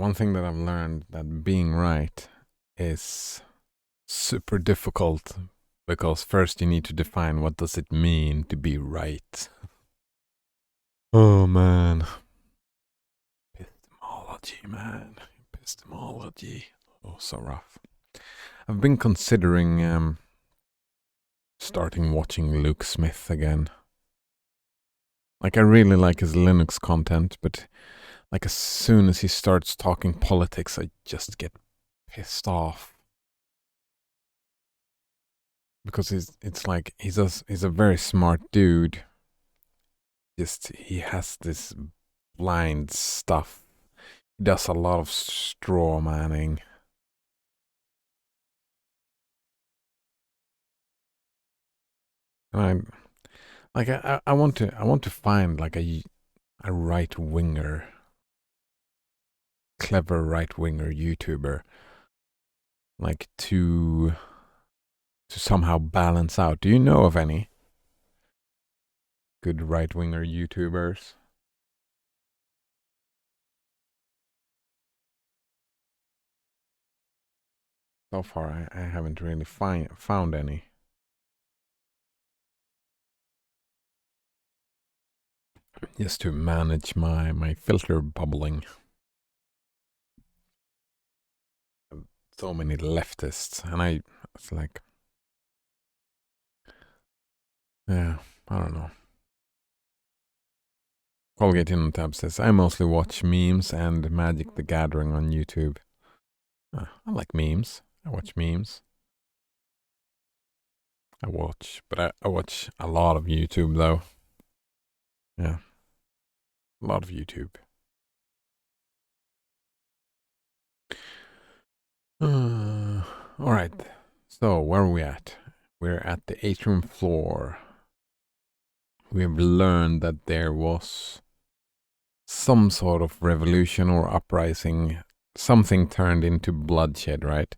one thing that I've learned that being right is super difficult because first you need to define what does it mean to be right. Oh man. Epistemology, man. Epistemology. Oh, so rough. I've been considering starting watching Luke Smith again. Like, I really like his Linux content, but like as soon as he starts talking politics, I just get pissed off. Because it's like he's a very smart dude. Just he has this blind stuff. He does a lot of straw manning. And I want to find like a right winger, clever right winger YouTuber, like to somehow balance out. Do you know of any good right winger YouTubers? So far, I haven't really found any. Just to manage my filter bubbling. So many leftists, and it's like, yeah, I don't know. Colgate Tab says, I mostly watch memes and Magic the Gathering on YouTube. I like memes. I watch memes. I watch a lot of YouTube though. Yeah, a lot of YouTube. All right. So where are we at? We're at the atrium floor. We have learned that there was some sort of revolution or uprising. Something turned into bloodshed, right?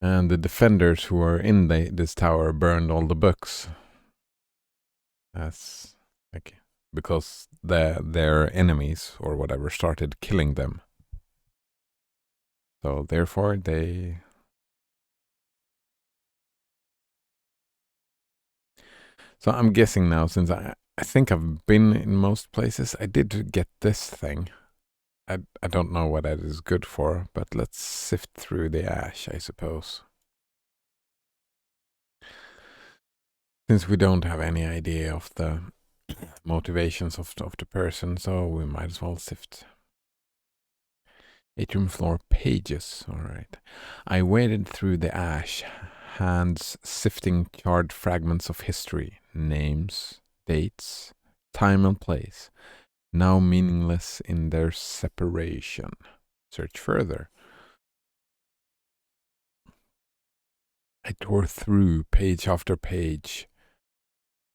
And the defenders who were in this tower burned all the books. That's like because their enemies or whatever started killing them. So therefore they. So I'm guessing now, since I think I've been in most places, I did get this thing. I don't know what that is good for, but let's sift through the ash, I suppose. Since we don't have any idea of the motivations of the person, so we might as well sift. Atrium floor pages, alright. I waded through the ash, hands sifting charred fragments of history, names, dates, time and place, now meaningless in their separation. Search further. I tore through page after page,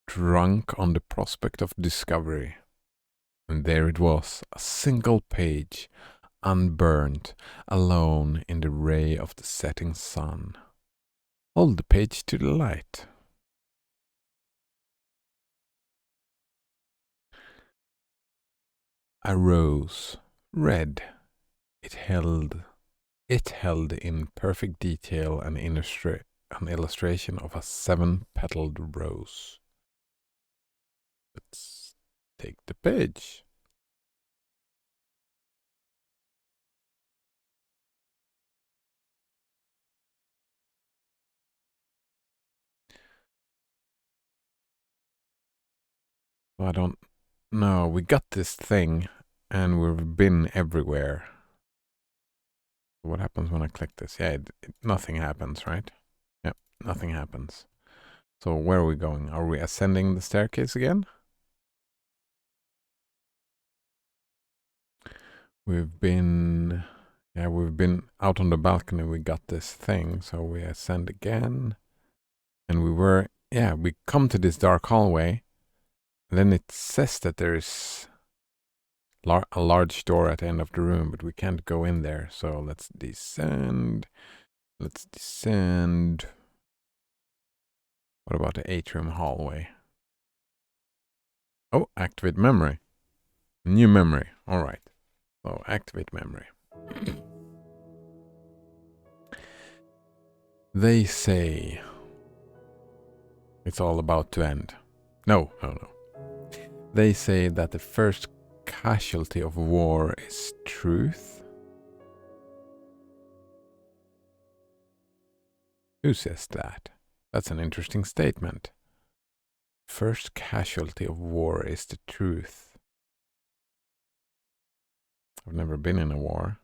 drunk on the prospect of discovery. And there it was, a single page, unburned, alone in the ray of the setting sun. Hold the page to the light. I rose, read. It held in perfect detail an illustration of a 7-petaled rose. Let's take the page. I don't know. We got this thing and we've been everywhere. What happens when I click this? Yeah, nothing happens, right? Yep, nothing happens. So where are we going? Are we ascending the staircase again? We've been out on the balcony. We got this thing, so we ascend again. And we come to this dark hallway. Then it says that there's a large door at the end of the room, but we can't go in there. So let's descend. Let's descend. What about the atrium hallway? Oh, activate memory. New memory. All right. So activate memory. They say it's all about to end. No. They say that the first casualty of war is truth. Who says that? That's an interesting statement. First casualty of war is the truth. I've never been in a war.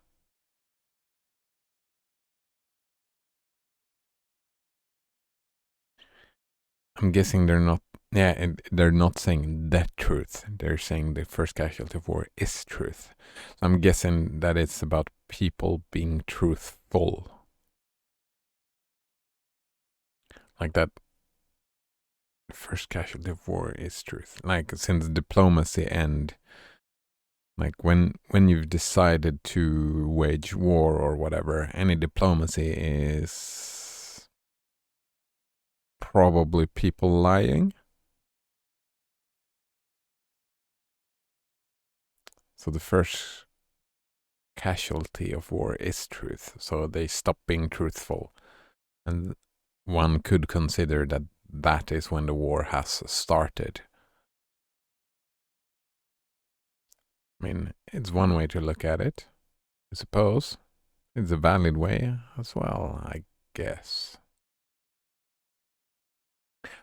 I'm guessing they're not. Yeah, and they're not saying the truth. They're saying the first casualty of war is truth. So I'm guessing that it's about people being truthful. Like that. First casualty of war is truth. Like since diplomacy and like when you've decided to wage war or whatever, any diplomacy is probably people lying. So the first casualty of war is truth. So they stop being truthful. And one could consider that that is when the war has started. I mean, it's one way to look at it, I suppose. It's a valid way as well, I guess.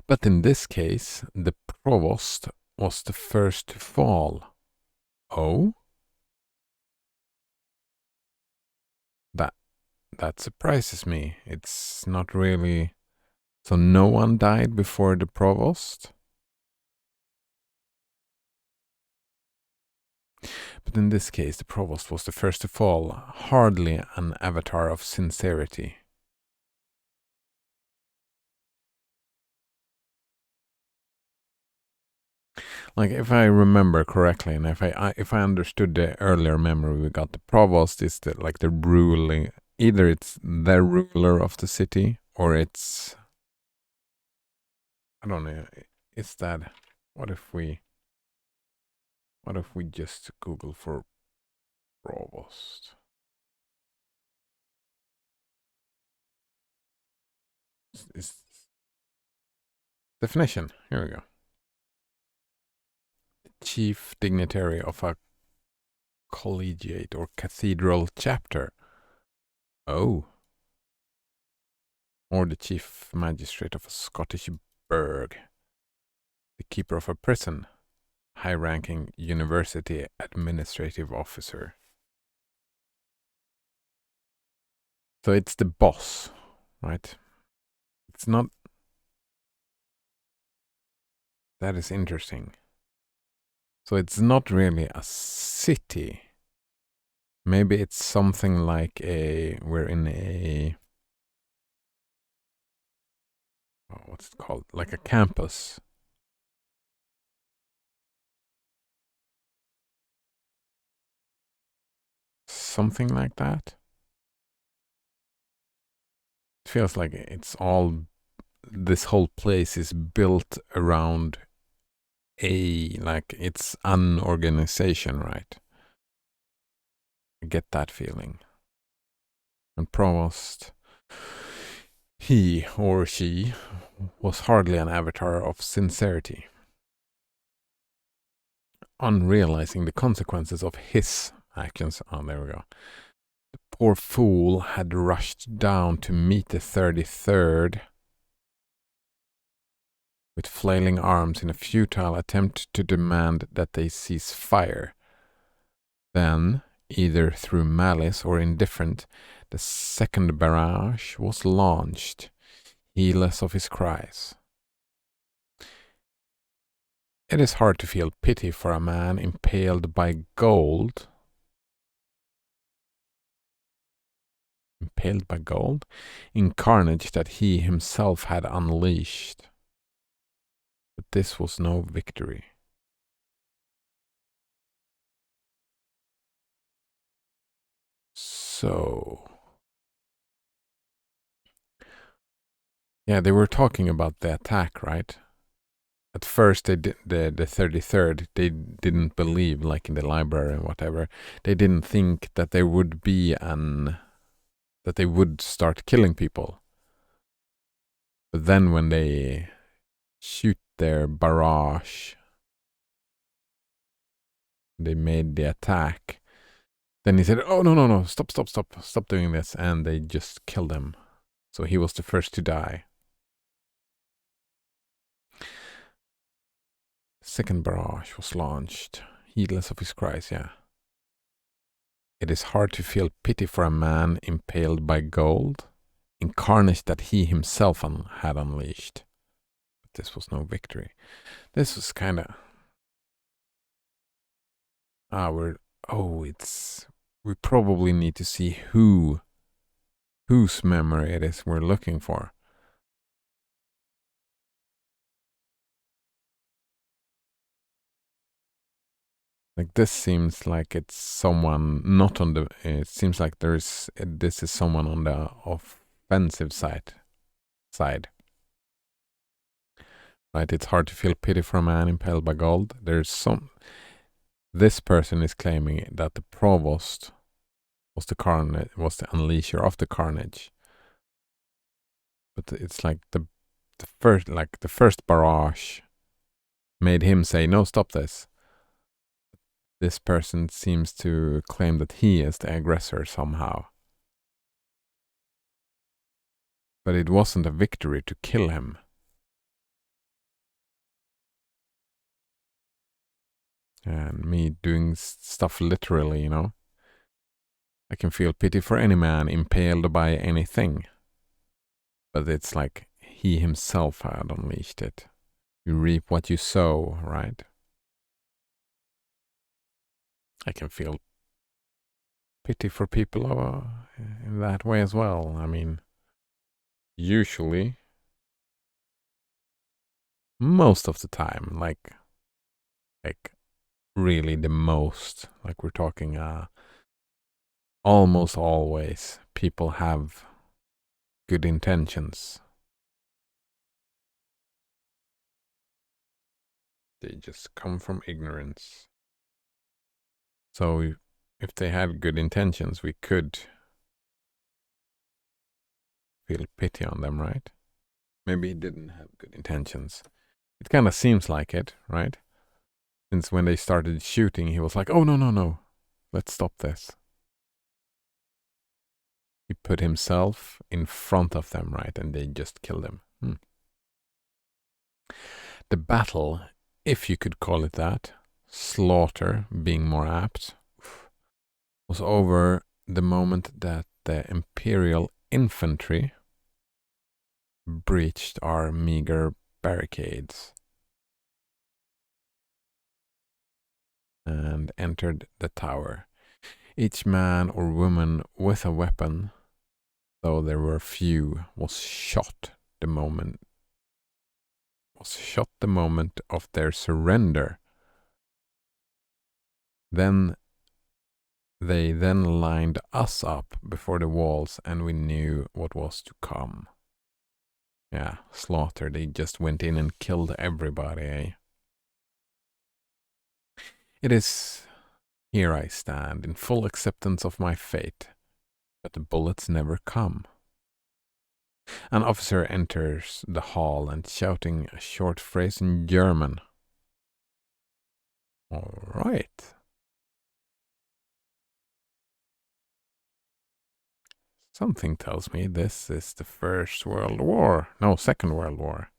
But in this case, the provost was the first to fall. Oh? That surprises me. It's not really... So no one died before the provost? But in this case, the provost was the first to fall. Hardly an avatar of sincerity. Like if I remember correctly, and if I understood the earlier memory we got, the provost is the ruling. Either it's the ruler of the city, or it's, I don't know. It's that. What if we just Google for provost? Is definition. Here we go. Chief dignitary of a collegiate or cathedral chapter. Oh. Or the chief magistrate of a Scottish burgh. The keeper of a prison. High-ranking university administrative officer. So it's the boss, right? It's not... That is interesting. So it's not really a city. Maybe it's something like we're in a... Oh, what's it called? Like a campus. Something like that. It feels like it's all... This whole place is built around like it's an organization, right? I get that feeling. And provost, he or she was hardly an avatar of sincerity. Unrealizing the consequences of his actions. Oh, there we go. The poor fool had rushed down to meet the 33rd with flailing arms in a futile attempt to demand that they cease fire. Then, either through malice or indifference, the second barrage was launched, heedless of his cries. It is hard to feel pity for a man impaled by gold. Impaled by gold? In carnage that he himself had unleashed. But this was no victory. So... Yeah, they were talking about the attack, right? At first, they did, the 33rd, they didn't believe, like in the library and whatever, they didn't think that there would be that they would start killing people. But then when they shoot their barrage, they made the attack. Then he said, "Oh, no, stop doing this." And they just killed him. So he was the first to die. Second barrage was launched, heedless of his cries, yeah. It is hard to feel pity for a man impaled by gold, in carnage that he himself had unleashed. But this was no victory. This was kind of... we probably need to see whose memory it is we're looking for. Like, this seems like it's someone not on the... It seems like this is someone on the offensive side. Right? It's hard to feel pity for a man impaled by gold. This person is claiming that the provost was the unleasher of the carnage. But it's like the first barrage made him say, "No, stop this." This person seems to claim that he is the aggressor somehow. But it wasn't a victory to kill him. And me doing stuff literally, I can feel pity for any man impaled by anything. But it's like he himself had unleashed it. You reap what you sow, right? I can feel pity for people in that way as well. I mean, usually, most of the time, like really the most, like we're talking almost always, people have good intentions. They just come from ignorance. So if they had good intentions, we could feel pity on them, right? Maybe he didn't have good intentions. It kind of seems like it, right? Since when they started shooting, he was like, "Oh, no, let's stop this." He put himself in front of them, right? And they just killed him. The battle, if you could call it that, slaughter being more apt, was over the moment that the Imperial infantry breached our meager barricades and entered the tower. Each man or woman with a weapon, though there were few, was shot the moment of their surrender. Then they lined us up before the walls, and we knew what was to come. Yeah, slaughter. They just went in and killed everybody, eh? It is here I stand, in full acceptance of my fate, but the bullets never come. An officer enters the hall and shouting a short phrase in German. All right. Something tells me this is the First World War. No, Second World War.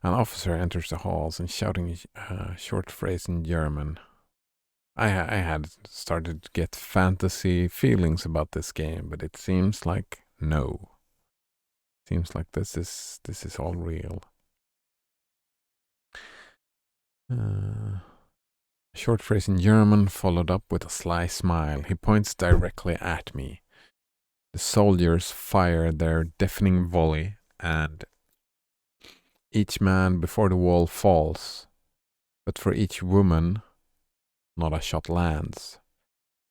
An officer enters the halls and shouting a short phrase in German. I had started to get fantasy feelings about this game, but it seems like no. Seems like this is all real. A short phrase in German followed up with a sly smile. He points directly at me. The soldiers fire their deafening volley, and each man before the wall falls. But for each woman, not a shot lands.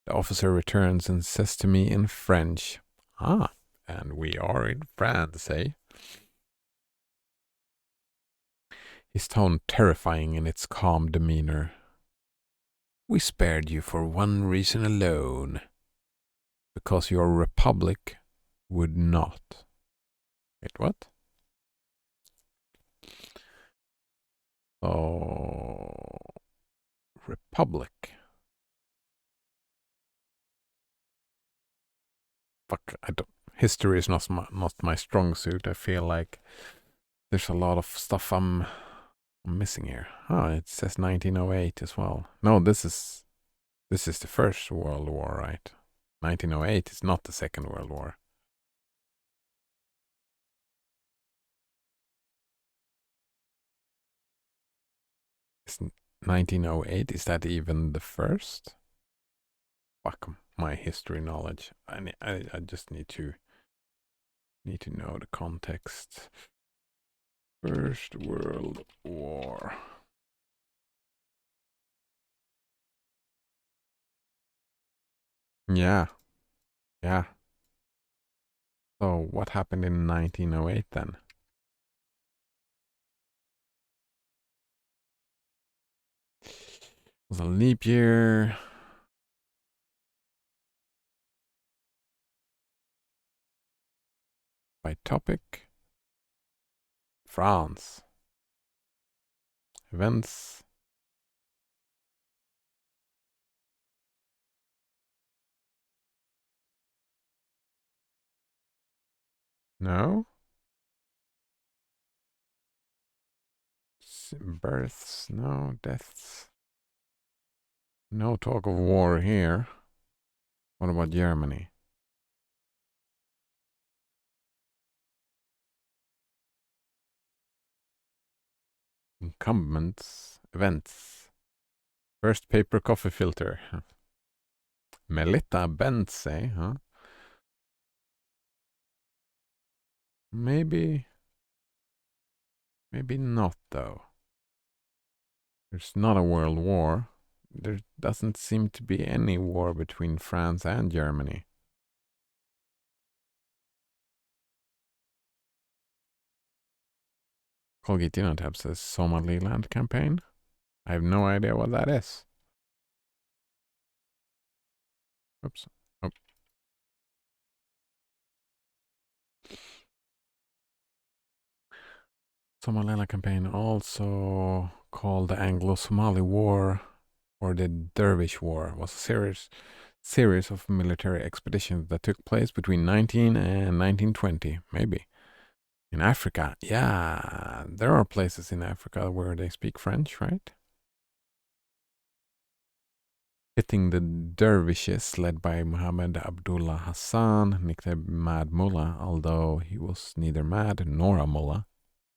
The officer returns and says to me in French, "Ah, and we are in France, eh?" His tone terrifying in its calm demeanor. "We spared you for one reason alone. Because your republic would not. Wait, what? So, Republic. Fuck, I don't. History is not my strong suit. I feel like there's a lot of stuff I'm missing here. Oh, it says 1908 as well. No, this is the First World War, right? 1908 is not the Second World War. Is 1908, is that even the first? Fuck my history knowledge. I just need to know the context. First World War. Yeah. Yeah. So what happened in 1908 then? It was a leap year. By topic. France. Events. No. Births. No. Deaths. No talk of war here. What about Germany? Incumbents. Events. First paper coffee filter. Melita Benze, huh? Maybe not though. There's not a world war. There doesn't seem to be any war between France and Germany. Colgate Dinner says Somaliland campaign. I have no idea what that is. Oops. Oh. Somaliland campaign, also called the Anglo-Somali War or the Dervish War, was a series of military expeditions that took place between 19 and 1920, maybe. In Africa, yeah, there are places in Africa where they speak French, right? Hitting the dervishes led by Muhammad Abdullah Hassan, nicknamed Mad Mullah, although he was neither mad nor a mullah,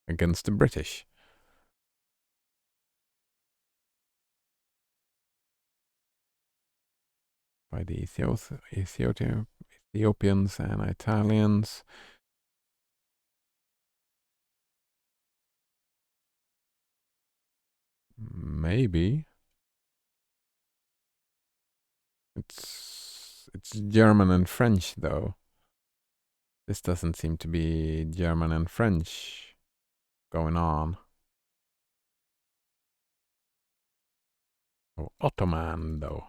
against the British. By the Ethiopians and Italians. Maybe. It's German and French though. This doesn't seem to be German and French going on. Oh, Ottoman though.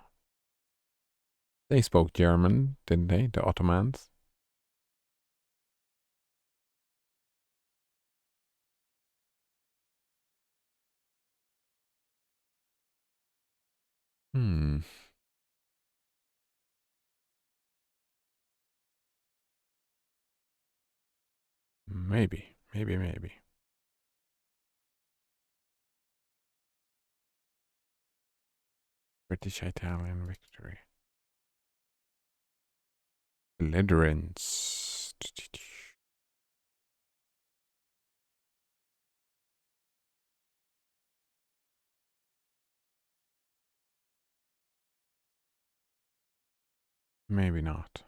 They spoke German, didn't they? The Ottomans. Hmm. Maybe. British-Italian victory. Belligerence. Maybe not.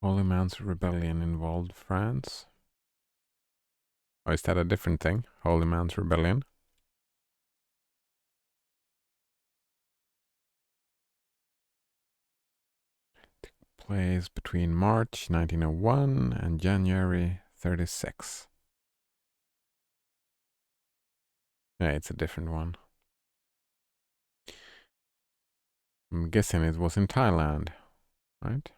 Holy Man's Rebellion involved France. Oh, is that a different thing? Holy Man's Rebellion? Plays between March 1901 and January 36. Yeah, it's a different one. I'm guessing it was in Thailand, right?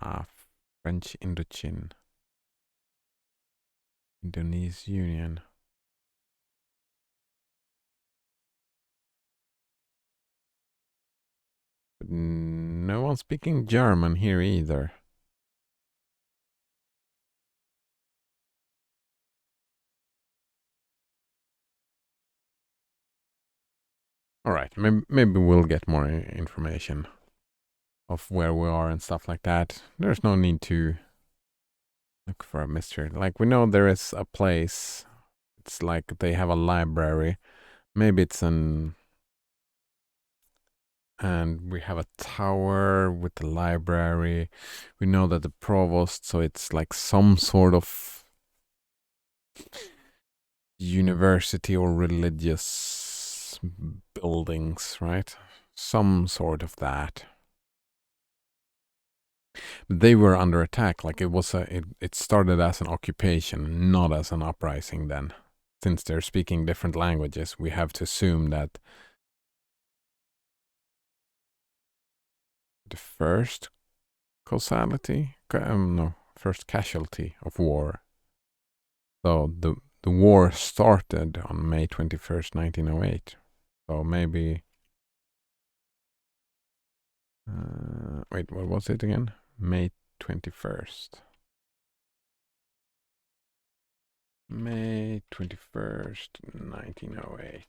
Ah, French Indochine. Indonesian. But no one speaking German here either. All right, maybe we'll get more information of where we are and stuff like that. There's no need to look for a mystery. Like we know there is a place. It's like they have a library. Maybe it's an and we have a tower with the library. We know that the provost, so it's like some sort of university or religious buildings, right? Some sort of that. But they were under attack. Like it started as an occupation, not as an uprising. Then, since they're speaking different languages, we have to assume that the first first casualty of war. So the war started on May 21st, 1908. So maybe wait, what was it again? May 21st. May 21st, 1908.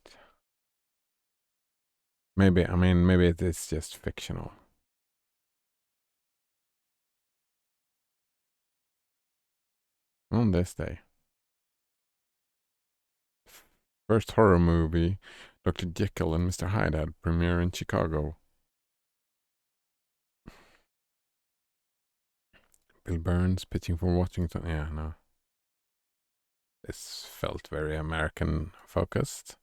Maybe it is just fictional. On this day. First horror movie, Dr. Jekyll and Mr. Hyde had premiere in Chicago. Bill Burns pitching for Washington. Yeah, no. This felt very American focused.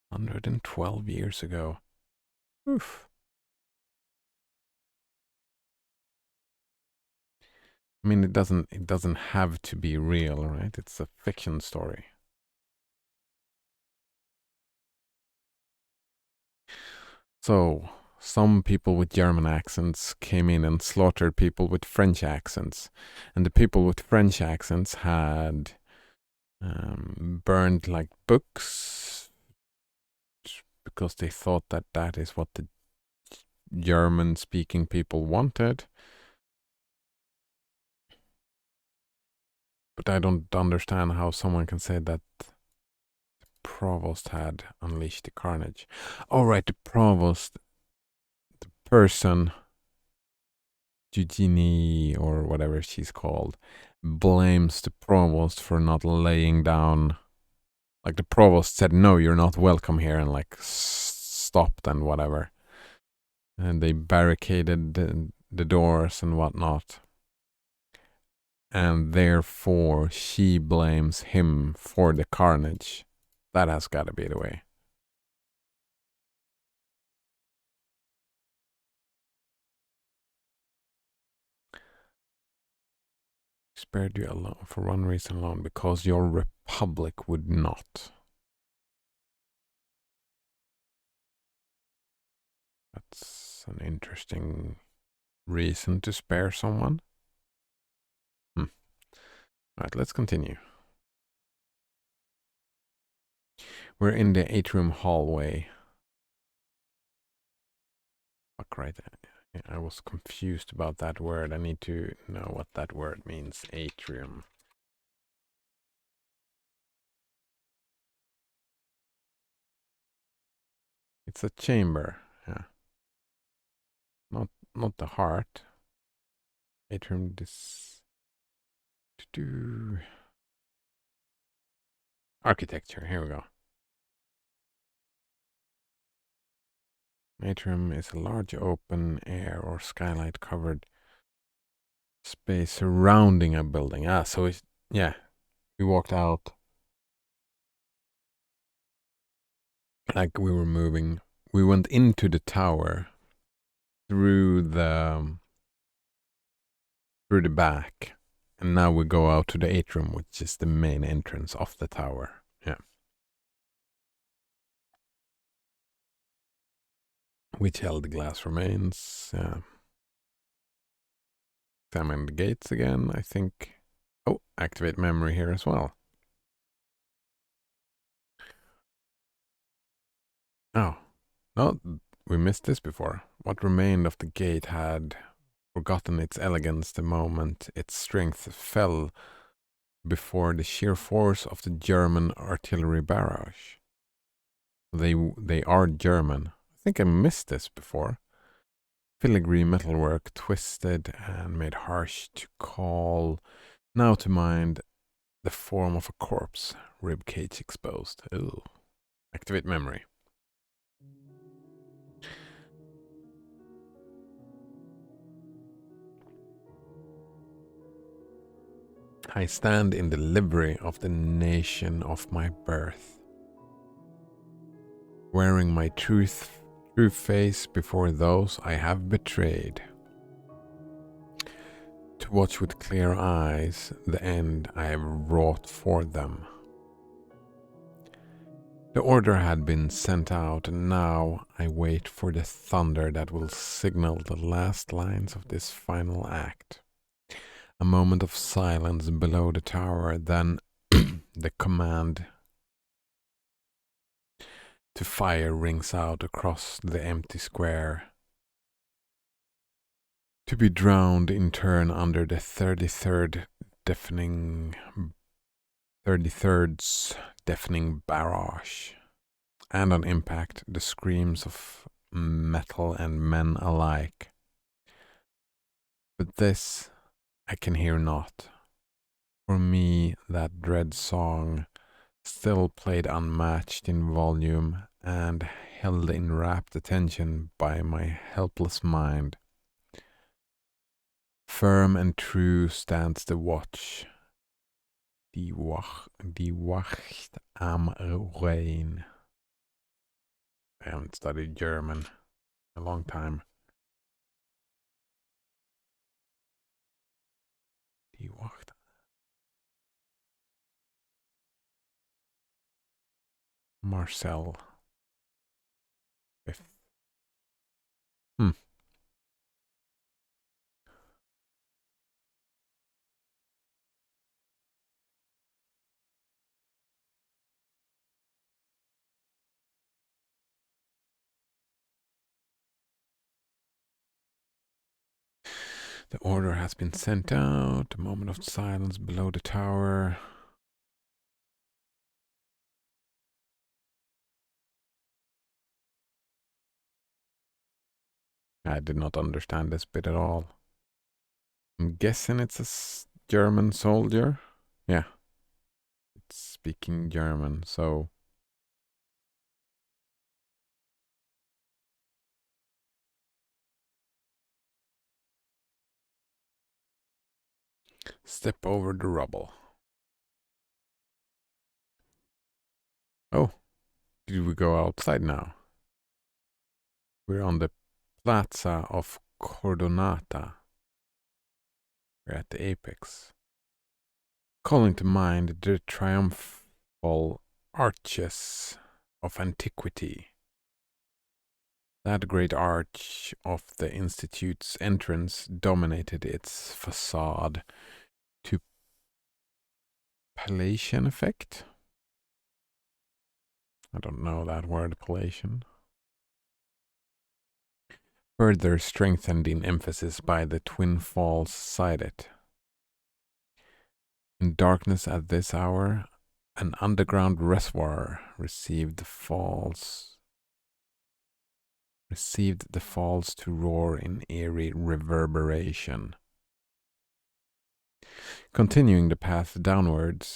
112 years ago. Oof. I mean, it doesn't have to be real, right? It's a fiction story. So, some people with German accents came in and slaughtered people with French accents. And the people with French accents had burned like books because they thought that that is what the German speaking people wanted. But I don't understand how someone can say that the provost had unleashed the carnage. Oh, right, the provost, the person, Eugenie or whatever she's called, blames the provost for not laying down. Like the provost said, no, you're not welcome here, and like stopped and whatever. And they barricaded the doors and whatnot. And therefore, she blames him for the carnage. That has got to be the way. Spared you alone for one reason alone, because your republic would not. That's an interesting reason to spare someone. Alright, let's continue. We're in the atrium hallway. Fuck right. I was confused about that word. I need to know what that word means. Atrium. It's a chamber. Yeah. Not the heart. Atrium architecture. Here we go. Atrium is a large open air or skylight covered space surrounding a building. So it's, yeah, we walked out like we were moving. We went into the tower through the back, And now we go out to the atrium, which is the main entrance of the tower. Yeah. Which held the glass remains. Examine the gates again, I think. Oh, activate memory here as well. Oh, no, we missed this before. What remained of the gate had forgotten its elegance the moment its strength fell before the sheer force of the German artillery barrage. They are German. I think I missed this before. Filigree metalwork twisted and made harsh to call now to mind the form of a corpse, rib cage exposed. Ooh. Activate memory. I stand in the livery of the nation of my birth, wearing my true face before those I have betrayed, to watch with clear eyes the end I have wrought for them. The order had been sent out, and now I wait for the thunder that will signal the last lines of this final act. A moment of silence below the tower, then the command to fire rings out across the empty square, to be drowned in turn under the 33rd's deafening barrage. And on impact, the screams of metal and men alike. But this I can hear not. For me, that dread song still played unmatched in volume and held in rapt attention by my helpless mind. Firm and true stands the watch, die Wacht am Rhein. I haven't studied German in a long time. Die Wacht. Marcel. Fifth. The order has been sent out. A moment of silence below the tower. I did not understand this bit at all. I'm guessing it's a German soldier. Yeah. It's speaking German, so. Step over the rubble. Oh, did we go outside now? We're on the Plaza of Cordonata. We're at the apex. Calling to mind the triumphal arches of antiquity. That great arch of the Institute's entrance dominated its facade to Palatian effect. I don't know that word, Palatian. Further strengthened in emphasis by the twin falls beside it. In darkness at this hour, an underground reservoir received the falls to roar in eerie reverberation. Continuing the path downward,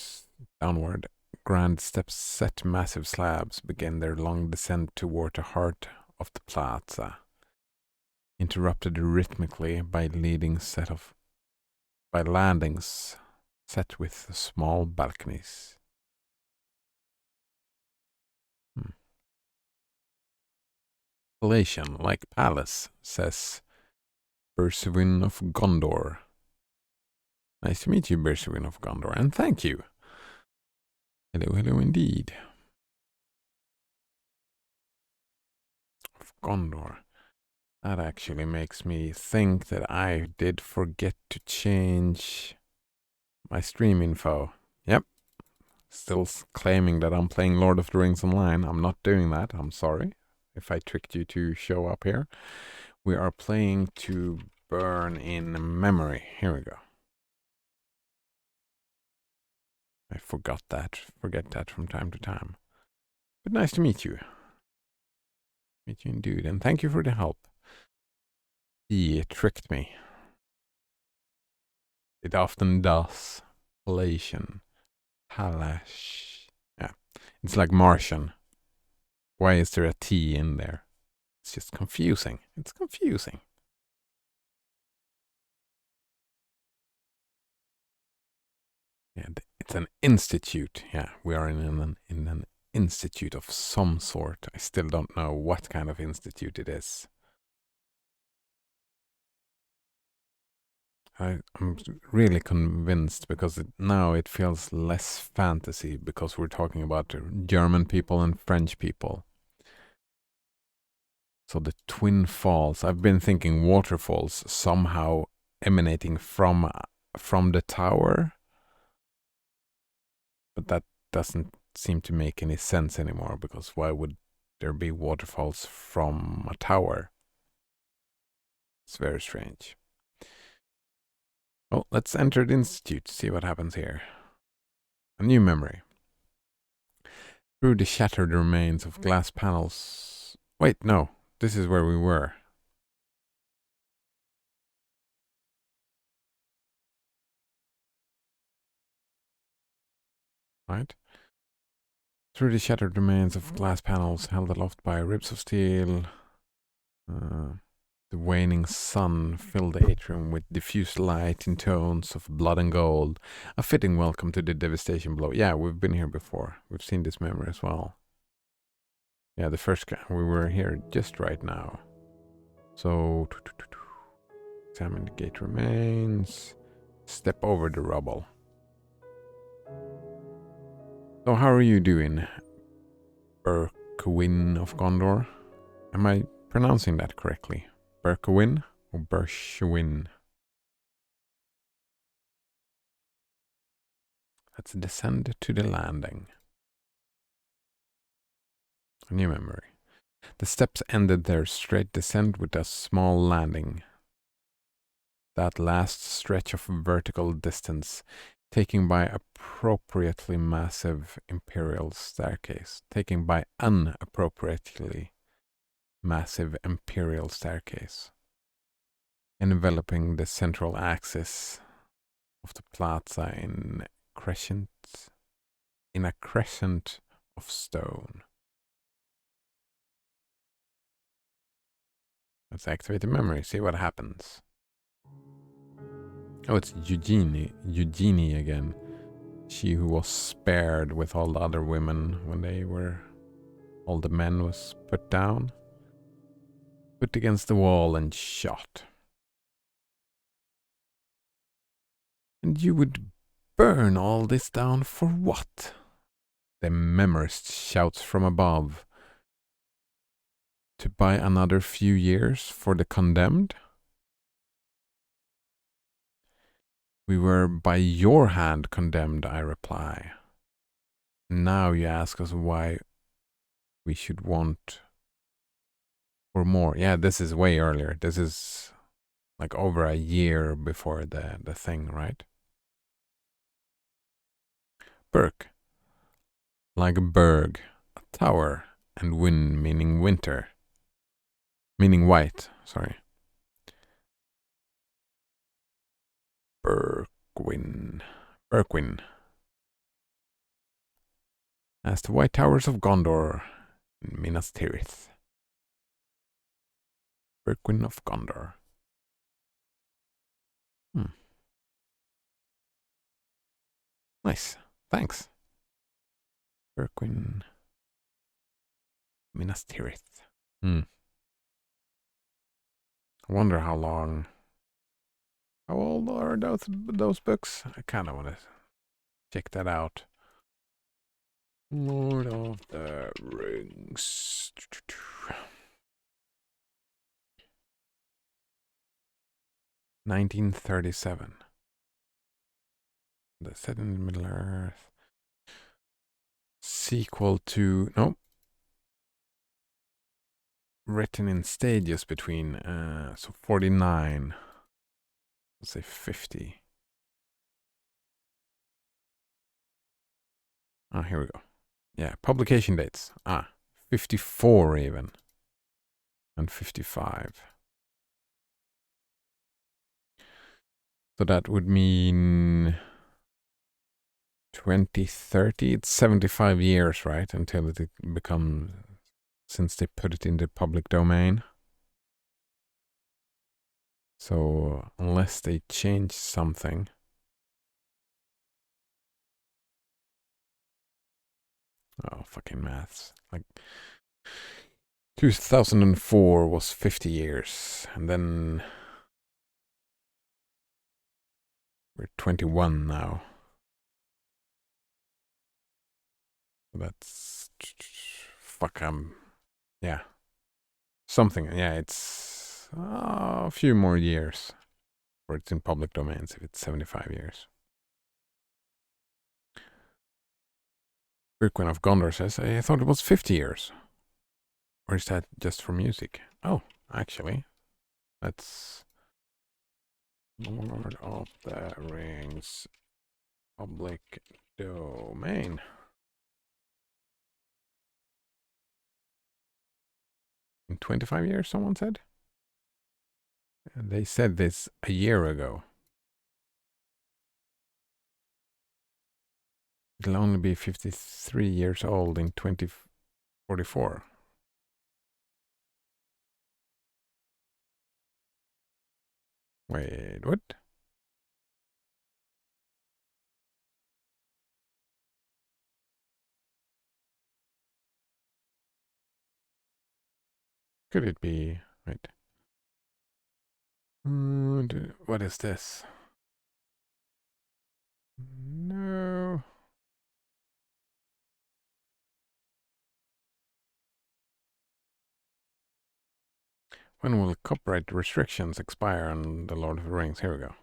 grand steps set massive slabs begin their long descent toward the heart of the plaza, interrupted rhythmically by landings set with small balconies. Palatian, like palace, says Bersuin of Gondor. Nice to meet you, Bersuin of Gondor, and thank you. Hello, hello indeed. Of Gondor. That actually makes me think that I did forget to change my stream info. Yep. Still claiming that I'm playing Lord of the Rings Online. I'm not doing that. I'm sorry if I tricked you to show up here. We are playing to burn in memory. Here we go. I forget that from time to time. But nice to meet you. Meet you indeed, and thank you for the help. He tricked me. It often does. Palatian. Palash. Yeah. It's like Martian. Why is there a T in there? It's just confusing. It's confusing. Yeah, it's an institute. Yeah, we are in an institute of some sort. I still don't know what kind of institute it is. I'm really convinced because now it feels less fantasy because we're talking about German people and French people. So the Twin Falls, I've been thinking waterfalls somehow emanating from the tower, but that doesn't seem to make any sense anymore because why would there be waterfalls from a tower? It's very strange. Well, let's enter the institute, see what happens here. A new memory. Through the shattered remains of glass panels. Wait, no, this is where we were. Right? Through the shattered remains of glass panels held aloft by ribs of steel. The waning sun filled the atrium with diffuse light in tones of blood and gold. A fitting welcome to the devastation below. Yeah, we've been here before. We've seen this memory as well. Yeah, the first we were here just right now. So, examine the gate remains. Step over the rubble. So how are you doing, Berkowin of Gondor? Am I pronouncing that correctly? Berkowin or Bershwin? Let's descend to the landing. A new memory. The steps ended their straight descent with a small landing. That last stretch of vertical distance, taking by appropriately massive imperial staircase. Taking by unappropriately massive imperial staircase. Enveloping the central axis of the plaza in a crescent of stone. Let's activate the memory, see what happens. Oh, it's Eugenie again. She who was spared with all the other women when all the men was put down. Put against the wall and shot. And you would burn all this down for what? The memorist shouts from above. To buy another few years for the condemned? We were by your hand condemned, I reply. Now you ask us why we should want for more. Yeah, this is way earlier. This is like over a year before the thing, right? Berk. Like a berg, a tower, and win meaning winter. Meaning white, sorry. Berkwin. Berkwin. As the white towers of Gondor in Minas Tirith. Berkwin of Gondor. Nice. Thanks. Berkwin. Minas Tirith. I wonder how long How old are those books? I kind of want to check that out. Lord of the Rings. 1937. The set in Middle Earth. Sequel to no. Written in stages between so 49. Let's say 50. Ah, here we go. Yeah, publication dates. 54 even. And 55. So that would mean 2030. It's 75 years, right? Until it becomes, since they put it in the public domain. So unless they change something. Oh, fucking maths. Like 2004 was 50 years. And then we're 21 now. That's fuck. Yeah, something. Yeah, it's a few more years, or it's in public domains if it's 75 years. Birkwin of Gondor says, I thought it was 50 years. Or is that just for music? Oh, actually, that's Lord of the Rings public domain. In 25 years, someone said? They said this a year ago. It'll only be 53 years old in 2044. Wait, what? Could it be? Wait. What is this? No. When will copyright restrictions expire on The Lord of the Rings? Here we go.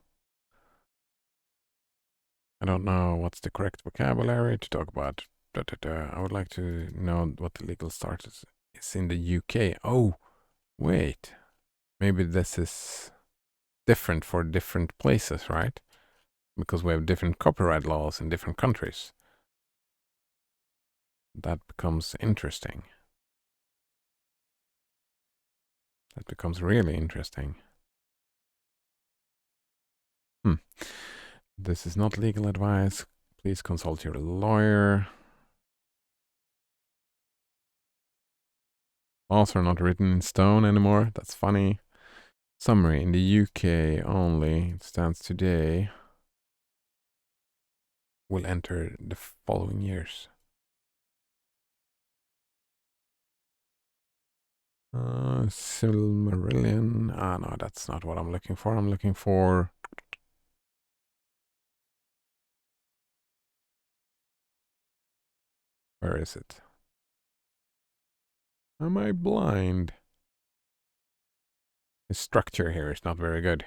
I don't know what's the correct vocabulary to talk about. I would like to know what the legal status is in the UK. Oh, wait. Maybe this is different for different places, right? Because we have different copyright laws in different countries. That becomes interesting. That becomes really interesting. This is not legal advice. Please consult your lawyer. Laws are not written in stone anymore. That's funny. Summary. In the UK only, it stands today. Will enter the following years. Silmarillion. No, that's not what I'm looking for. I'm looking for... Where is it? Am I blind? The structure here is not very good.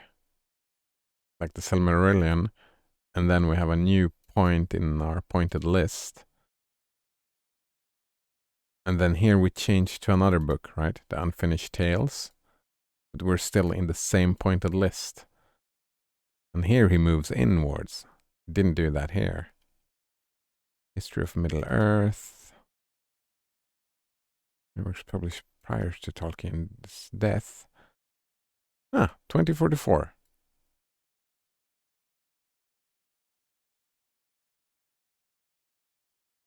Like the Silmarillion. And then we have a new point in our pointed list. And then here we change to another book, right? The Unfinished Tales. But we're still in the same pointed list. And here he moves inwards. Didn't do that here. History of Middle Earth. It was published prior to Tolkien's death. 2044.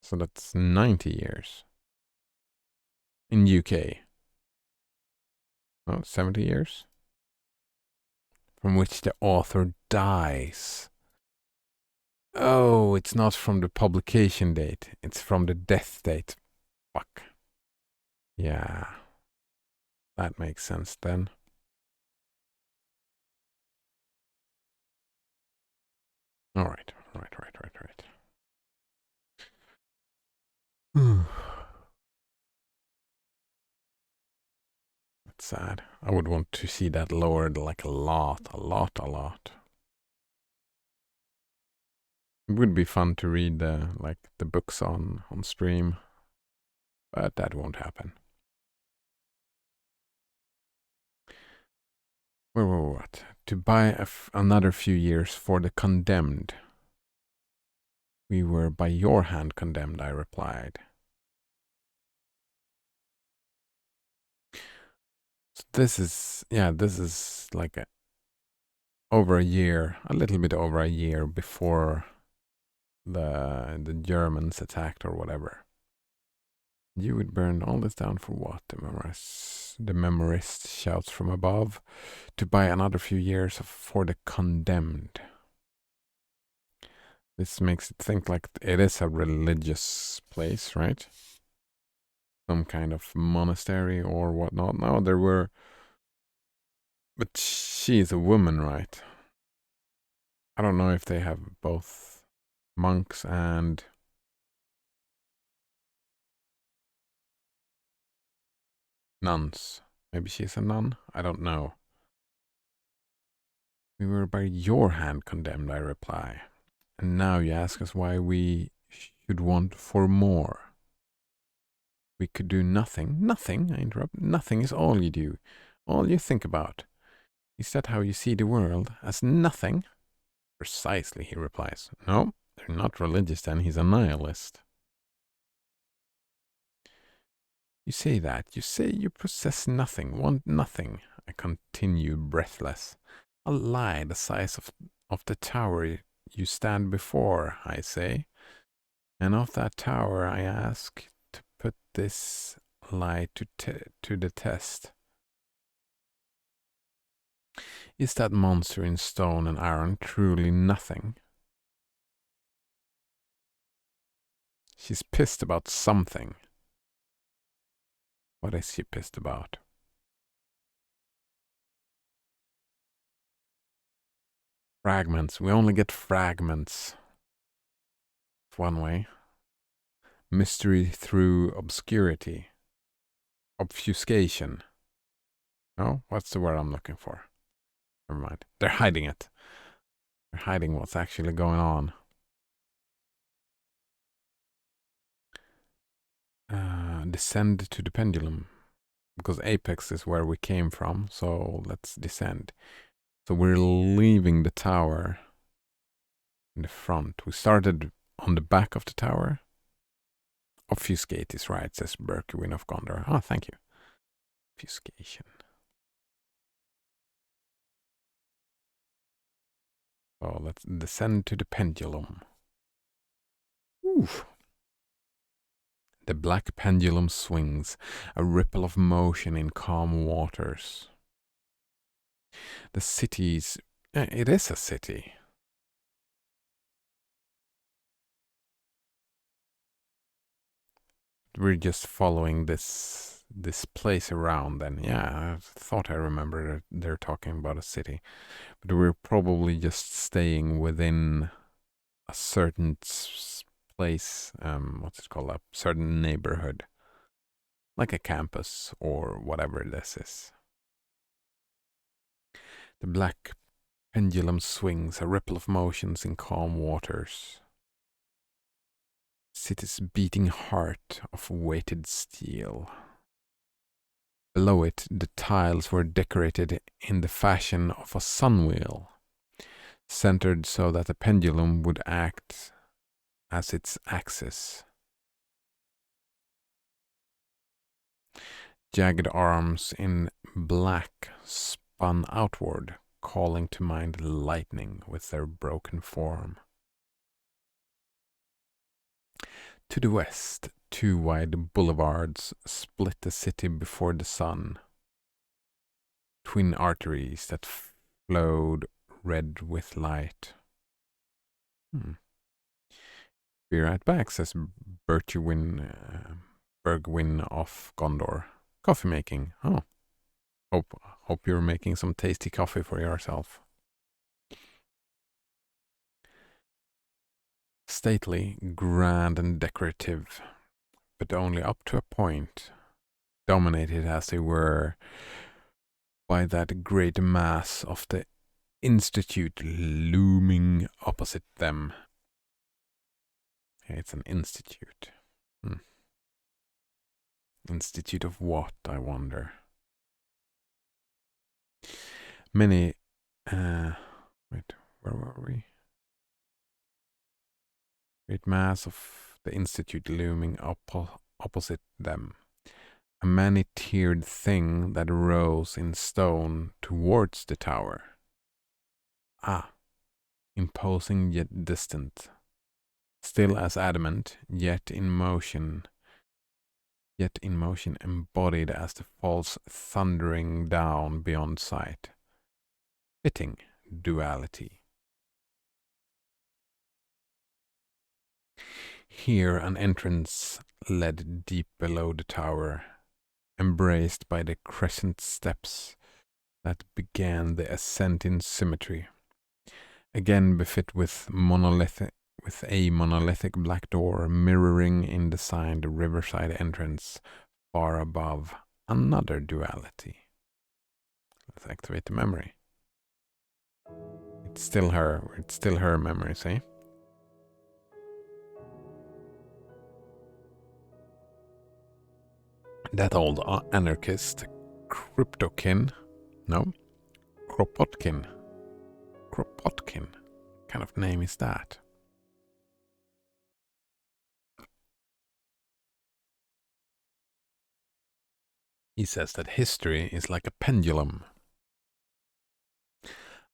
So that's 90 years. In UK. Oh, 70 years? From which the author dies. Oh, it's not from the publication date. It's from the death date. Fuck. Yeah. That makes sense then. All right, right. That's sad. I would want to see that lowered like a lot. It would be fun to read the books on stream, but that won't happen. What? To buy another few years for the condemned. We were by your hand condemned, I replied. So this is like over a year, a little bit over a year before the Germans attacked or whatever. You would burn all this down for what? The memorist shouts from above. To buy another few years for the condemned. This makes it think like it is a religious place, right? Some kind of monastery or whatnot. No, there were. But she is a woman, right? I don't know if they have both monks and nuns. Maybe she's a nun? I don't know. We were by your hand condemned, I reply. And now you ask us why we should want for more. We could do nothing. Nothing, I interrupt. Nothing is all you do. All you think about. Is that how you see the world? As nothing? Precisely, he replies. No, they're not religious then. He's a nihilist. You say that. You say you possess nothing, want nothing. I continue breathless. A lie the size of the tower you stand before, I say. And of that tower I ask to put this lie to the test. Is that monster in stone and iron truly nothing? She's pissed about something. What is she pissed about? Fragments. We only get fragments. One way. Mystery through obscurity. Obfuscation. No? What's the word I'm looking for? Never mind. They're hiding it. They're hiding what's actually going on. Descend to the pendulum. Because apex is where we came from, so let's descend. So we're leaving the tower in the front. We started on the back of the tower. Obfuscate is right, says Berkewin of Gondor. Ah, thank you. Obfuscation. So let's descend to the pendulum. Oof. The black pendulum swings, a ripple of motion in calm waters. The city's... it is a city. We're just following this place around then. Yeah, I thought I remember they're talking about a city. But we're probably just staying within a certain place, what's it called, a certain neighborhood, like a campus or whatever this is. The black pendulum swings, a ripple of motions in calm waters. City's beating heart of weighted steel. Below it, the tiles were decorated in the fashion of a sunwheel, centered so that the pendulum would act as its axis. Jagged arms in black spun outward, calling to mind lightning with their broken form. To the west, two wide boulevards split the city before the sun. Twin arteries that flowed red with light. Be right back, says Bergwin of Gondor. Coffee making. Oh. Hope you're making some tasty coffee for yourself. stately, grand, and decorative, but only up to a point, dominated as they were by that great mass of the Institute looming opposite them. It's an institute. Institute of what, I wonder? Many, wait, where were we? Great mass of the Institute looming opposite them. A many-tiered thing that rose in stone towards the tower. Imposing yet distant. Still as adamant, yet in motion embodied as the falls thundering down beyond sight. Fitting duality. Here an entrance led deep below the tower, embraced by the crescent steps that began the ascent in symmetry. Again befit with a monolithic black door mirroring in design the riverside entrance far above. Another duality. Let's activate the memory. It's still her memory, see? That old anarchist Kropotkin. Kropotkin. What kind of name is that? He says that history is like a pendulum.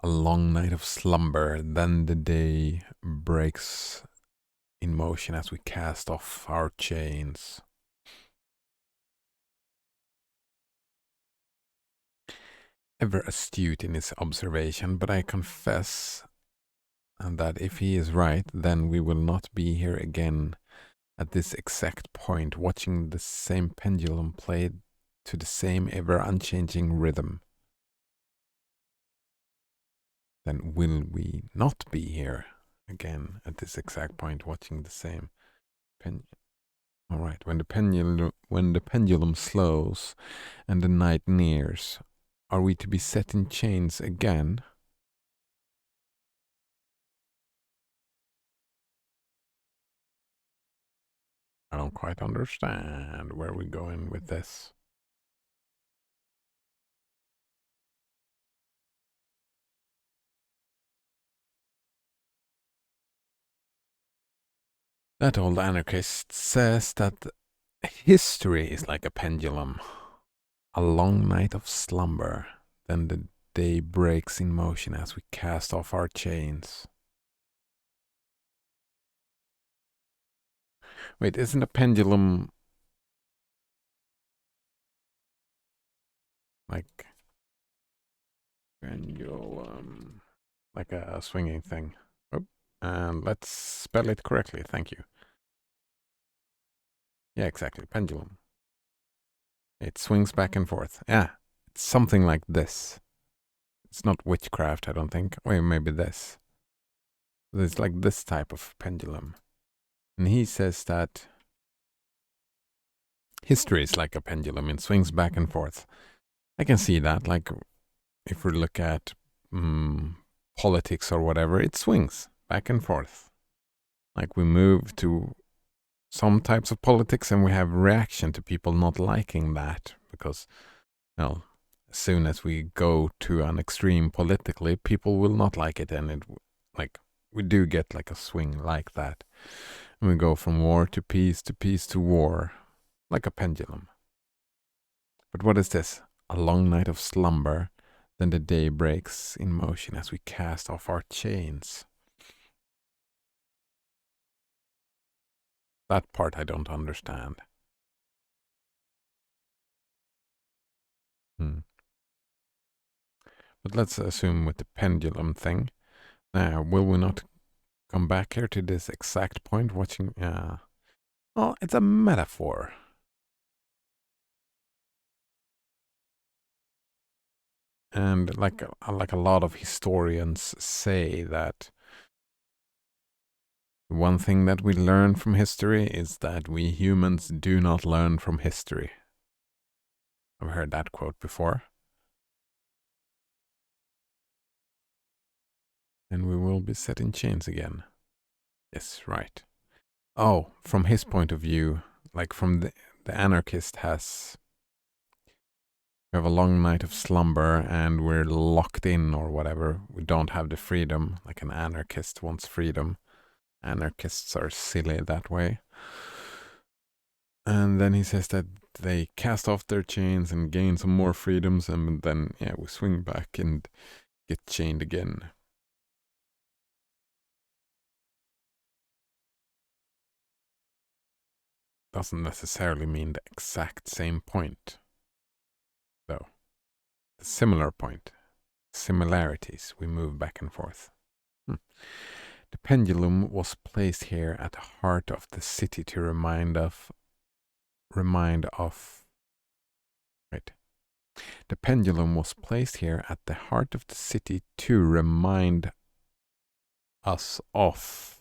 A long night of slumber, then the day breaks in motion as we cast off our chains. Ever astute in his observation, but I confess that if he is right, then we will not be here again at this exact point, watching the same pendulum play to the same ever unchanging rhythm. Then will we not be here again at this exact point, watching the same pendulum? All right, when the pendulum slows and the night nears, are we to be set in chains again? I don't quite understand where we're going with this. That old anarchist says that history is like a pendulum. A long night of slumber, then the day breaks in motion as we cast off our chains. Wait, isn't a pendulum like pendulum, like a swinging thing? Oh, and let's spell it correctly. Thank you. Yeah, exactly. Pendulum. It swings back and forth. Yeah, it's something like this. It's not witchcraft, I don't think. Or maybe this. It's like this type of pendulum. And he says that history is like a pendulum. It swings back and forth. I can see that. Like if we look at politics or whatever, it swings back and forth. Like we move to some types of politics and we have reaction to people not liking that because, well, as soon as we go to an extreme politically, people will not like it, and we do get like a swing like that. And we go from war to peace to war, like a pendulum. But what is this? A long night of slumber, then the day breaks in motion as we cast off our chains. That part I don't understand. But let's assume with the pendulum thing. Will we not come back here to this exact point watching? Oh, it's a metaphor. And like a lot of historians say that One thing that we learn from history is that we humans do not learn from history. I've heard that quote before. And we will be set in chains again. Yes, right. Oh, from his point of view, like from the anarchist has, we have a long night of slumber and we're locked in or whatever. We don't have the freedom, like an anarchist wants freedom. Anarchists are silly that way. And then he says that they cast off their chains and gain some more freedoms, and then, yeah, we swing back and get chained again. Doesn't necessarily mean the exact same point, though. The similar point. Similarities. We move back and forth. The pendulum was placed here at the heart of the city to remind of. Wait. The pendulum was placed here at the heart of the city to remind us of.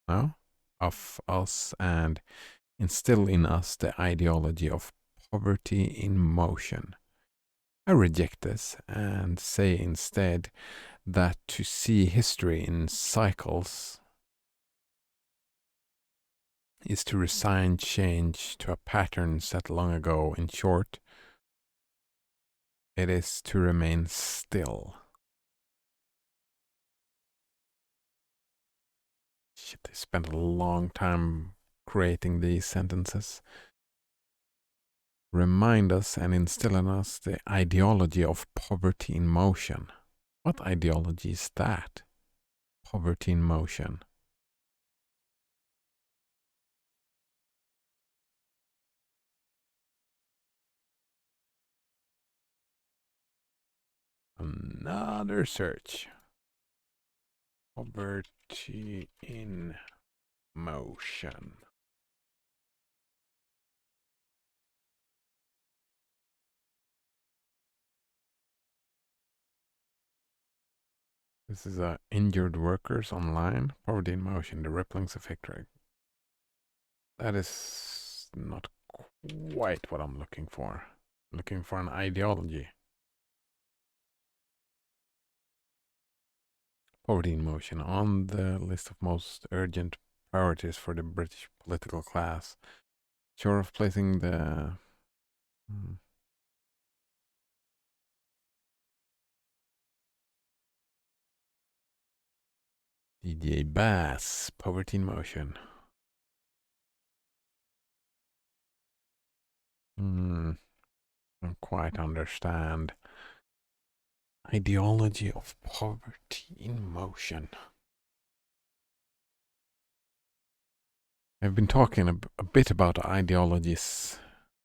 No? Of us and instill in us the ideology of poverty in motion. I reject this and say instead that to see history in cycles is to resign change to a pattern set long ago. In short, it is to remain still. Shit, I spent a long time creating these sentences. Remind us and instill in us the ideology of poverty in motion. What ideology is that? Poverty in motion. Another search. Poverty in motion. This is injured workers online. Poverty in motion. The ripplings of victory. That is not quite what I'm looking for. I'm looking for an ideology. Poverty in motion on the list of most urgent priorities for the British political class. Sure of placing the DJ Bass, Poverty in Motion. Don't quite understand. Ideology of poverty in motion. I've been talking a bit about ideologies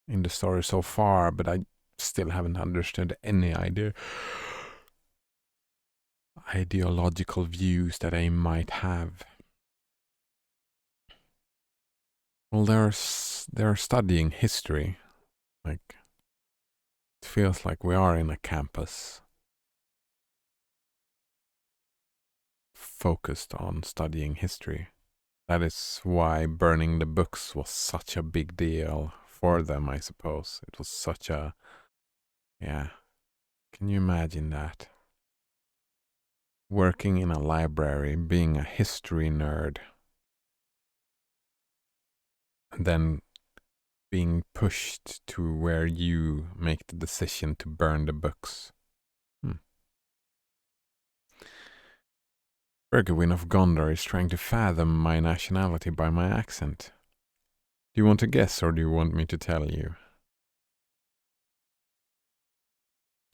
in the story so far, but I still haven't understood any ideological views that I might have. Well, they're studying history. Like, it feels like we are in a campus focused on studying history. That is why burning the books was such a big deal for them, I suppose. It was such a, yeah. Can you imagine that? Working in a library, being a history nerd, and then being pushed to where you make the decision to burn the books. Bergwin of Gondor is trying to fathom my nationality by my accent. Do you want to guess, or do you want me to tell you?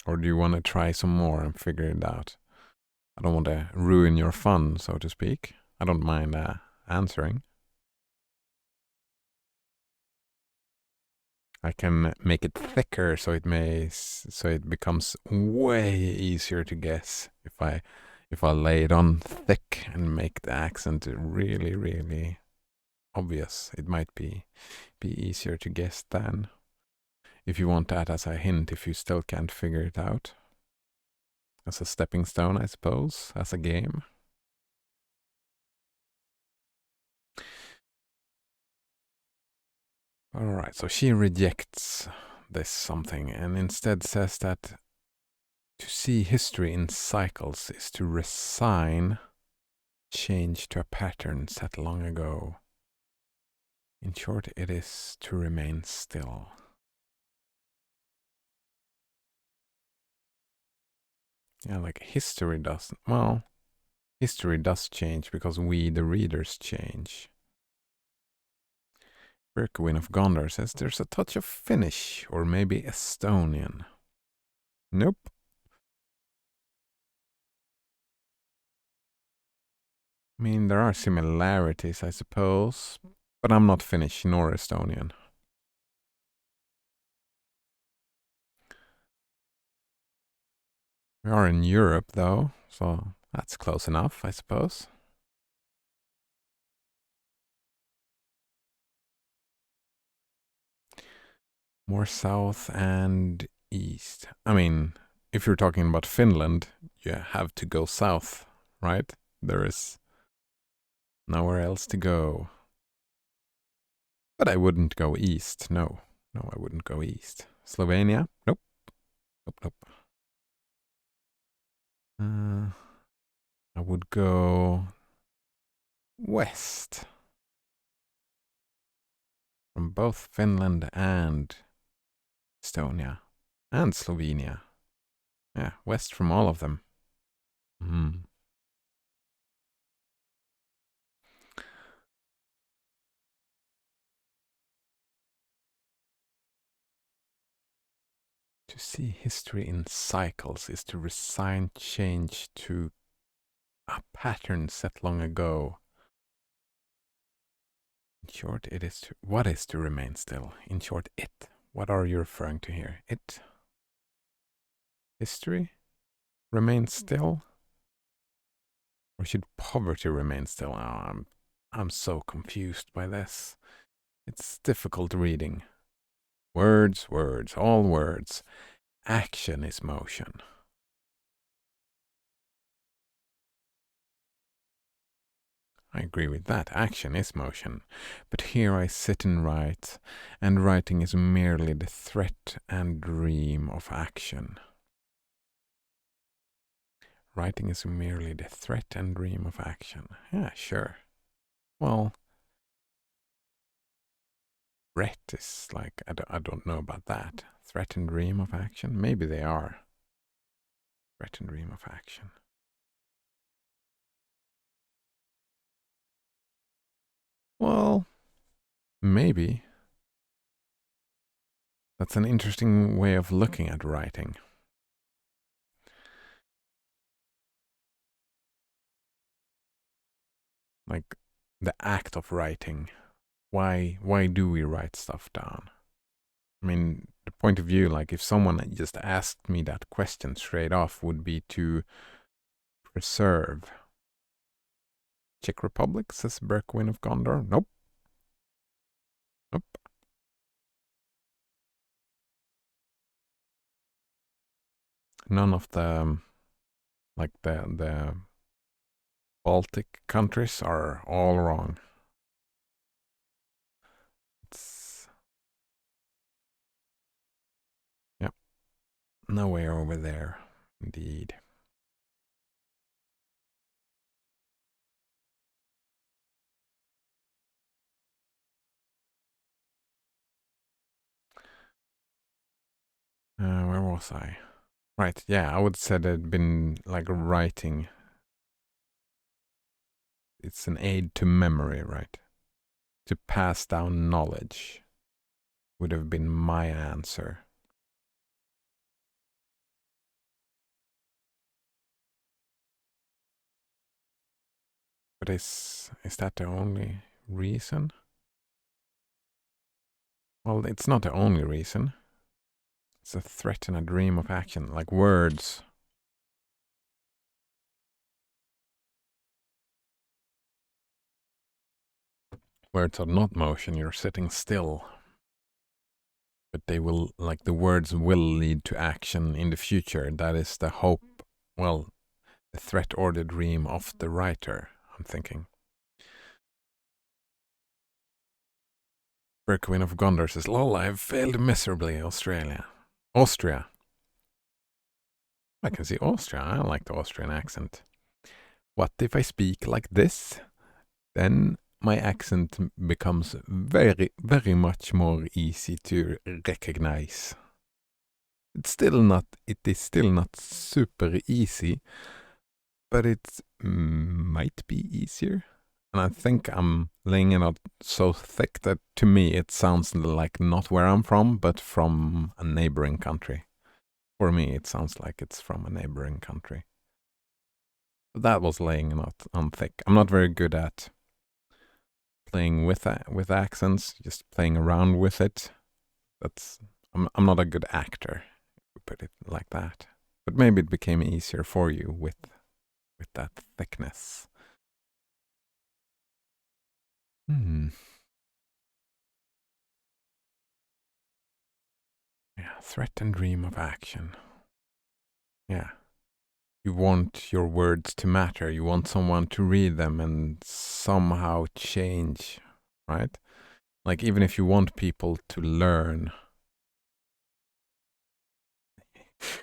Or do you want to try some more and figure it out? I don't want to ruin your fun, so to speak. I don't mind answering. I can make it thicker so it becomes way easier to guess if I lay it on thick and make the accent really, really obvious. It might be easier to guess then. If you want that as a hint, if you still can't figure it out. As a stepping stone, I suppose, as a game. All right, so she rejects this something and instead says that to see history in cycles is to resign change to a pattern set long ago. In short, it is to remain still. Yeah, like history doesn't. Well, history does change because we, the readers, change. Berkowin of Gondor says there's a touch of Finnish or maybe Estonian. Nope. I mean, there are similarities, I suppose, but I'm not Finnish nor Estonian. We are in Europe, though, so that's close enough, I suppose. More south and east. I mean, if you're talking about Finland, you have to go south, right? There is nowhere else to go. But I wouldn't go east. No, I wouldn't go east. Slovenia? Nope. Nope. I would go west. From both Finland and Estonia and Slovenia. Yeah, west from all of them. Mm. To see history in cycles is to resign change to a pattern set long ago. In short, it is to, what is to remain still? In short, it. What are you referring to here? It. History? Remain still? Or should poverty remain still? Oh, I'm so confused by this. It's difficult reading. Words, all words. Action is motion. I agree with that. Action is motion. But here I sit and write, and writing is merely the threat and dream of action. Writing is merely the threat and dream of action. Yeah, sure. Well, threat is like, I don't know about that. Threat and dream of action? Maybe they are. Threat and dream of action. Well, maybe. That's an interesting way of looking at writing. Like the act of writing. Why do we write stuff down? I mean, the point of view, like if someone just asked me that question straight off, would be to preserve. Czech Republic, says Berkowin of Gondor. Nope. Nope. None of the, like the Baltic countries are all wrong. It's, yep, nowhere over there, indeed. Where was I? Right, yeah, I would say it'd been like writing. It's an aid to memory, right? To pass down knowledge would have been my answer. But is that the only reason? Well, it's not the only reason. It's a threat and a dream of action, like words. Words are not motion, you're sitting still. But they will, like the words will lead to action in the future. That is the hope, well, the threat or the dream of the writer, I'm thinking. Berkwin of Gondor says, lol, I've failed miserably, Austria. I can see Austria. I like the Austrian accent. What if I speak like this? Then my accent becomes very, very much more easy to recognize. It is still not super easy, but it might be easier. And I think I'm laying it out so thick that to me it sounds like not where I'm from, but from a neighboring country. For me, it sounds like it's from a neighboring country. But that was laying it on thick. I'm not very good at playing with accents, just playing around with it. I'm not a good actor, to put it like that. But maybe it became easier for you with that thickness. Yeah, threat and dream of action. Yeah. You want your words to matter. You want someone to read them and somehow change, right? Like, even if you want people to learn.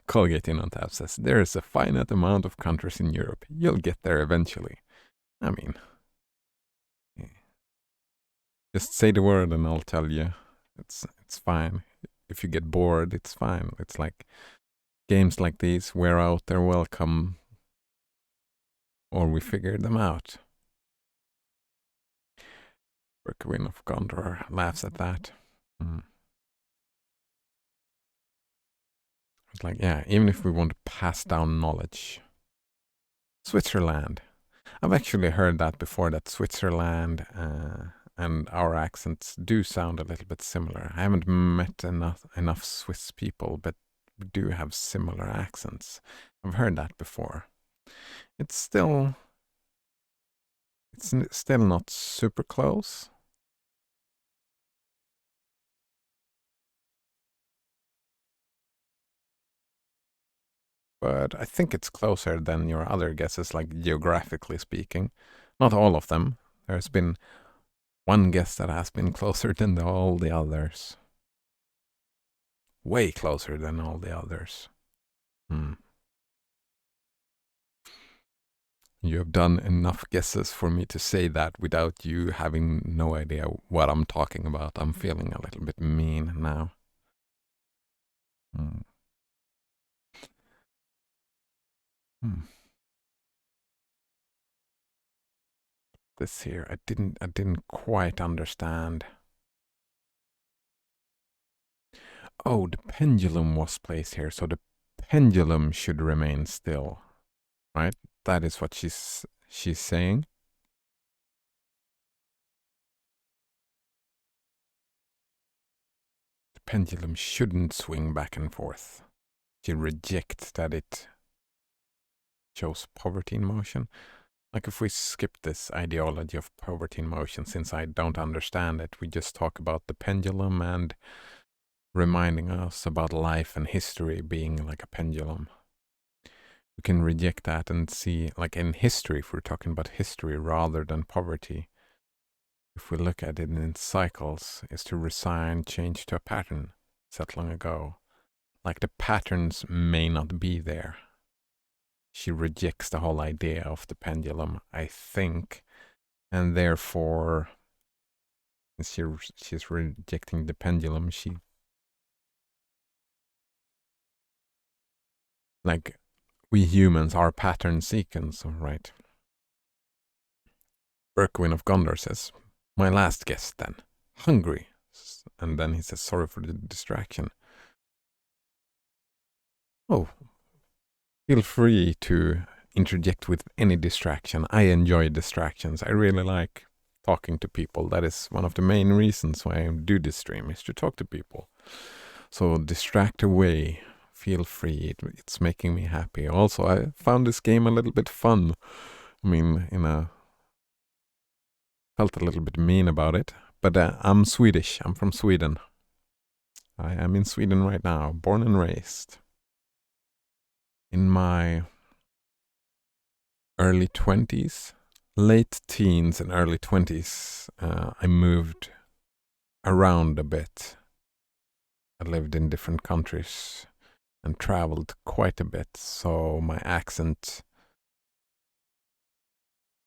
Colgate in on tap says, there is a finite amount of countries in Europe. You'll get there eventually. I mean, just say the word and I'll tell you. It's fine. If you get bored, it's fine. It's like games like these wear out their welcome, or we figure them out. Berkwin of Gondor laughs at that. It's like, yeah, even if we want to pass down knowledge. Switzerland. I've actually heard that before, that Switzerland and our accents do sound a little bit similar. I haven't met enough Swiss people, but we do have similar accents. I've heard that before. It's still not super close. But I think it's closer than your other guesses, like geographically speaking. Not all of them. There's been one guess that has been closer than all the others. Way closer than all the others. You have done enough guesses for me to say that without you having no idea what I'm talking about. I'm feeling a little bit mean now. This here, I didn't quite understand. Oh, the pendulum was placed here, so the pendulum should remain still, right? That is what she's saying. The pendulum shouldn't swing back and forth. She rejects that it shows poverty in motion. Like, if we skip this ideology of poverty in motion, since I don't understand it, we just talk about the pendulum and reminding us about life and history being like a pendulum. We can reject that and see, like in history, if we're talking about history rather than poverty, if we look at it in cycles, is to resign, change to a pattern set long ago. Like, the patterns may not be there. She rejects the whole idea of the pendulum, I think, and therefore, she's rejecting the pendulum. Like, we humans are pattern seekers, right? Berkwin of Gondor says, my last guess then, Hungary. And then he says, sorry for the distraction. Oh, feel free to interject with any distraction. I enjoy distractions. I really like talking to people. That is one of the main reasons why I do this stream, is to talk to people. So distract away. Feel free. It's making me happy. Also, I found this game a little bit fun. I mean, felt a little bit mean about it. But I'm Swedish. I'm from Sweden. I am in Sweden right now, born and raised. In my early 20s, late teens and early 20s, I moved around a bit. I lived in different countries and traveled quite a bit, so my accent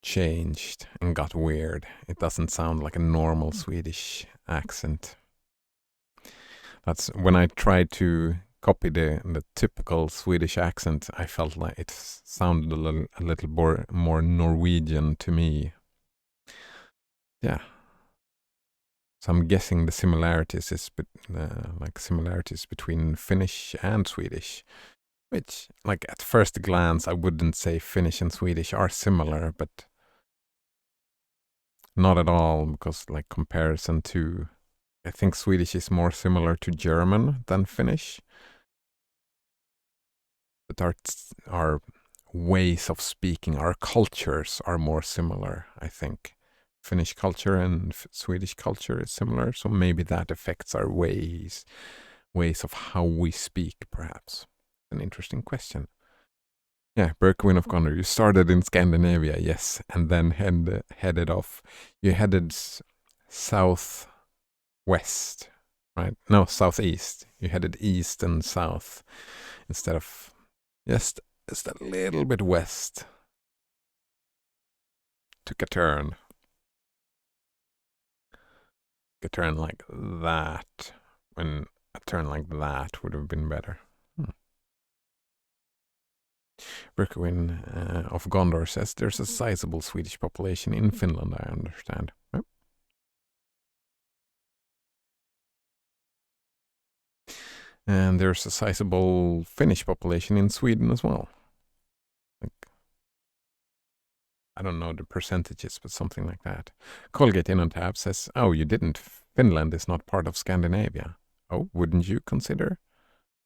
changed and got weird. It doesn't sound like a normal Swedish accent. That's when I tried to copy the typical Swedish accent, I felt like it sounded a little more Norwegian to me. Yeah. So I'm guessing the similarities is like similarities between Finnish and Swedish, which like at first glance I wouldn't say Finnish and Swedish are similar, but not at all, because like comparison to, I think Swedish is more similar to German than Finnish, but our ways of speaking, our cultures are more similar, I think. Finnish culture and Swedish culture is similar, so maybe that affects our ways of how we speak, perhaps. An interesting question. Yeah, Berkowin of Gondor, you started in Scandinavia, yes, and then headed off. You headed southwest, right? No, southeast. You headed east and south instead of just a little bit west. Took a turn. A turn like that. When a turn like that would have been better. Berkowin of Gondor says there's a sizable Swedish population in Finland, I understand. Yep. And there's a sizable Finnish population in Sweden as well. Like, I don't know the percentages, but something like that. Colgate in on tap says, oh, you didn't. Finland is not part of Scandinavia. Oh, wouldn't you consider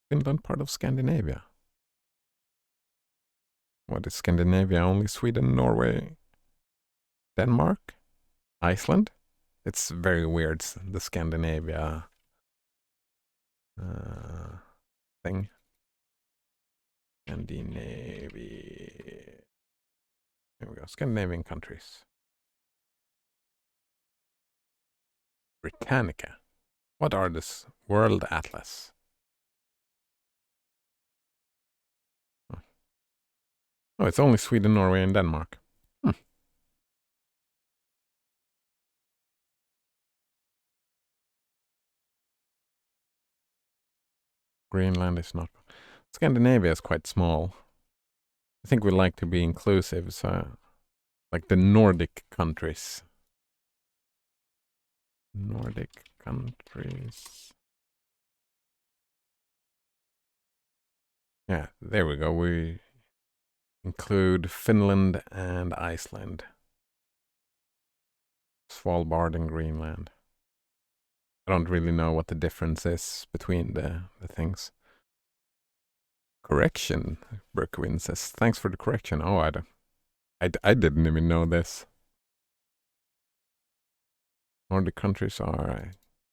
Finland part of Scandinavia? What is Scandinavia? Only Sweden, Norway, Denmark, Iceland? It's very weird, the Scandinavia thing. Scandinavia. Here we go. Scandinavian countries. Britannica. What are this? World Atlas. Oh, it's only Sweden, Norway, and Denmark. Greenland is not. Scandinavia is quite small. I think we like to be inclusive, so like the Nordic countries. Nordic countries. Yeah, there we go. We include Finland and Iceland. Svalbard and Greenland. I don't really know what the difference is between the things. Correction, Berkowin says. Thanks for the correction. Oh, I didn't even know this. Nordic countries are a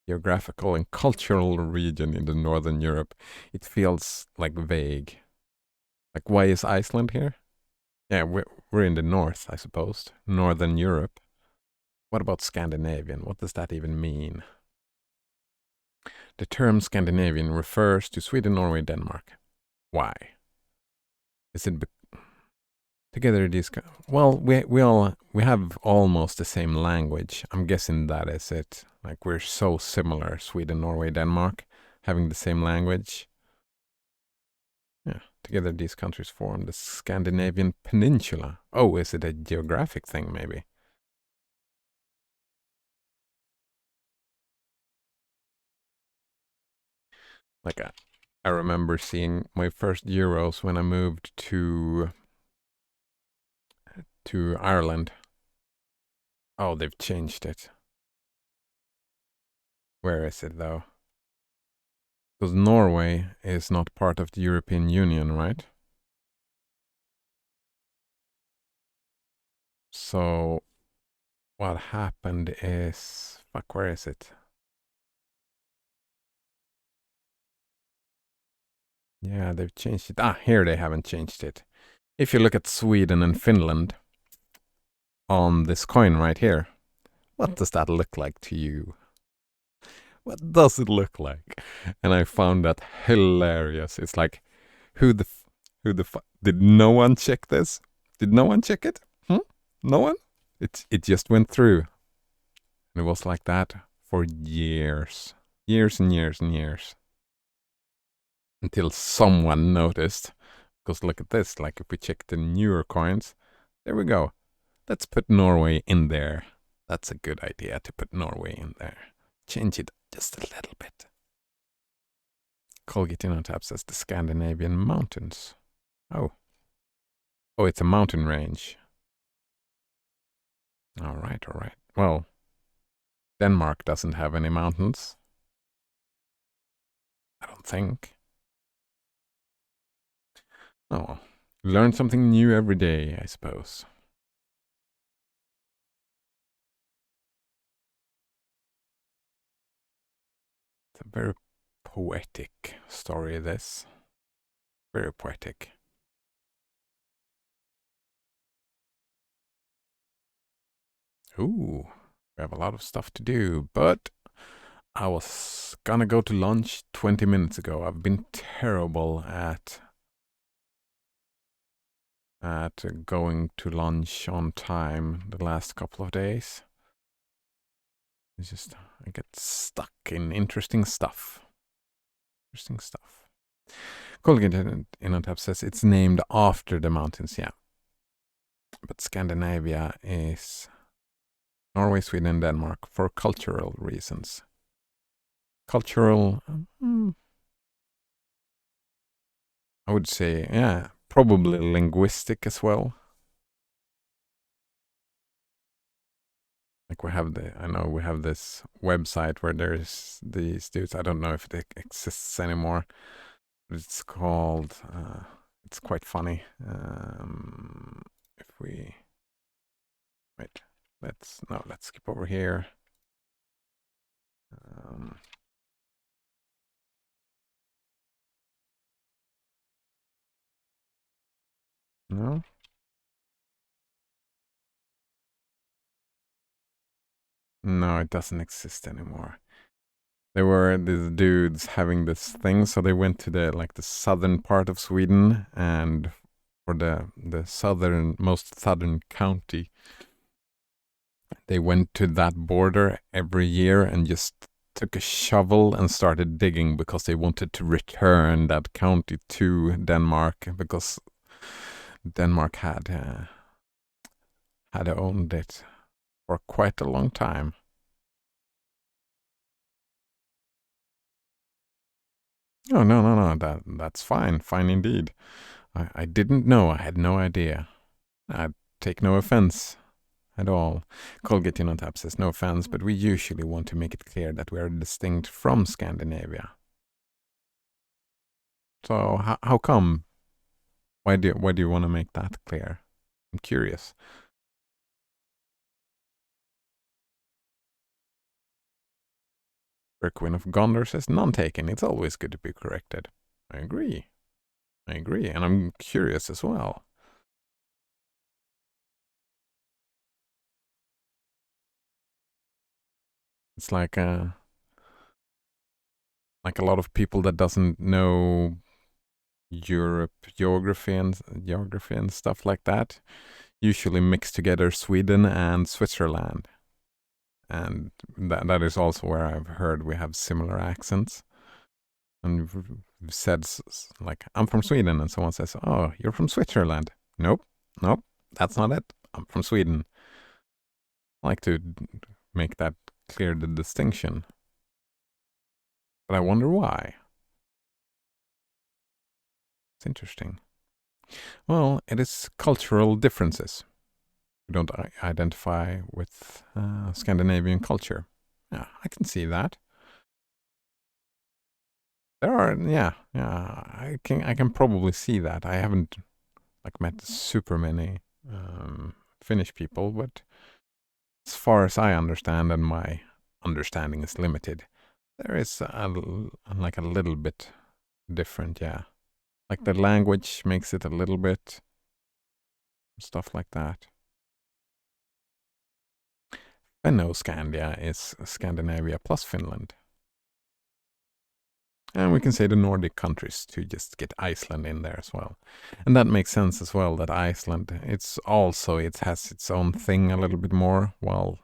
geographical and cultural region in the northern Europe. It feels like vague. Like, why is Iceland here? Yeah, we're in the north, I suppose. Northern Europe. What about Scandinavian? What does that even mean? The term Scandinavian refers to Sweden, Norway, Denmark. Why? Is it together these? Well, we have almost the same language. I'm guessing that is it. Like we're so similar, Sweden, Norway, Denmark, having the same language. Yeah, together these countries form the Scandinavian Peninsula. Oh, is it a geographic thing, maybe? Like I remember seeing my first Euros when I moved to Ireland. Oh, they've changed it. Where is it though? Because Norway is not part of the European Union, right? So what happened is, fuck, where is it? Yeah, they've changed it. Ah, here they haven't changed it. If you look at Sweden and Finland on this coin right here, what does that look like to you? What does it look like? And I found that hilarious. It's like, who the did no one check this? Did no one check it? No one? It just went through. And it was like that for years. Years and years and years. Until someone noticed. Because look at this, like if we check the newer coins, there we go. Let's put Norway in there. That's a good idea to put Norway in there. Change it just a little bit. Colgate Innotab says the Scandinavian mountains. Oh. Oh, it's a mountain range. All right, all right. Well, Denmark doesn't have any mountains. I don't think. Oh, learn something new every day, I suppose. It's a very poetic story, this. Very poetic. Ooh, we have a lot of stuff to do, but I was gonna go to lunch 20 minutes ago. I've been terrible at going to lunch on time the last couple of days. It's just, I get stuck in interesting stuff. Interesting stuff. Colgate Innotab says it's named after the mountains, yeah. But Scandinavia is Norway, Sweden, and Denmark for cultural reasons. Cultural, I would say, yeah, probably linguistic as well. Like I know we have this website where there's these dudes. I don't know if it exists anymore. But it's called. It's quite funny. If we wait, let's skip over here. No. No, it doesn't exist anymore. There were these dudes having this thing, so they went to the southern part of Sweden, and for the most southern county, they went to that border every year and just took a shovel and started digging because they wanted to return that county to Denmark, because Denmark had owned it for quite a long time. Oh, no, that's fine, fine indeed. I didn't know, I had no idea. I take no offense at all. Colgate Innotab says no offense, but we usually want to make it clear that we are distinct from Scandinavia. So how come? Why do you want to make that clear? I'm curious. Berkwin of Gondor says none taken. It's always good to be corrected. I agree, and I'm curious as well. It's like a lot of people that doesn't know Europe geography and stuff like that usually mix together Sweden and Switzerland, and that is also where I've heard we have similar accents. And we've said like, I'm from Sweden, and someone says, "Oh, you're from Switzerland." Nope, that's not it. I'm from Sweden. I like to make that clear, the distinction. But I wonder why. It's interesting. Well, it is cultural differences. We don't identify with Scandinavian culture. Yeah, I can see that. There are, yeah, I can probably see that. I haven't like met super many Finnish people, but as far as I understand, and my understanding is limited, there is like a little bit different, yeah. Like the language makes it a little bit, stuff like that. Fennoscandia is Scandinavia plus Finland. And we can say the Nordic countries to just get Iceland in there as well. And that makes sense as well, that Iceland, it has its own thing a little bit more, while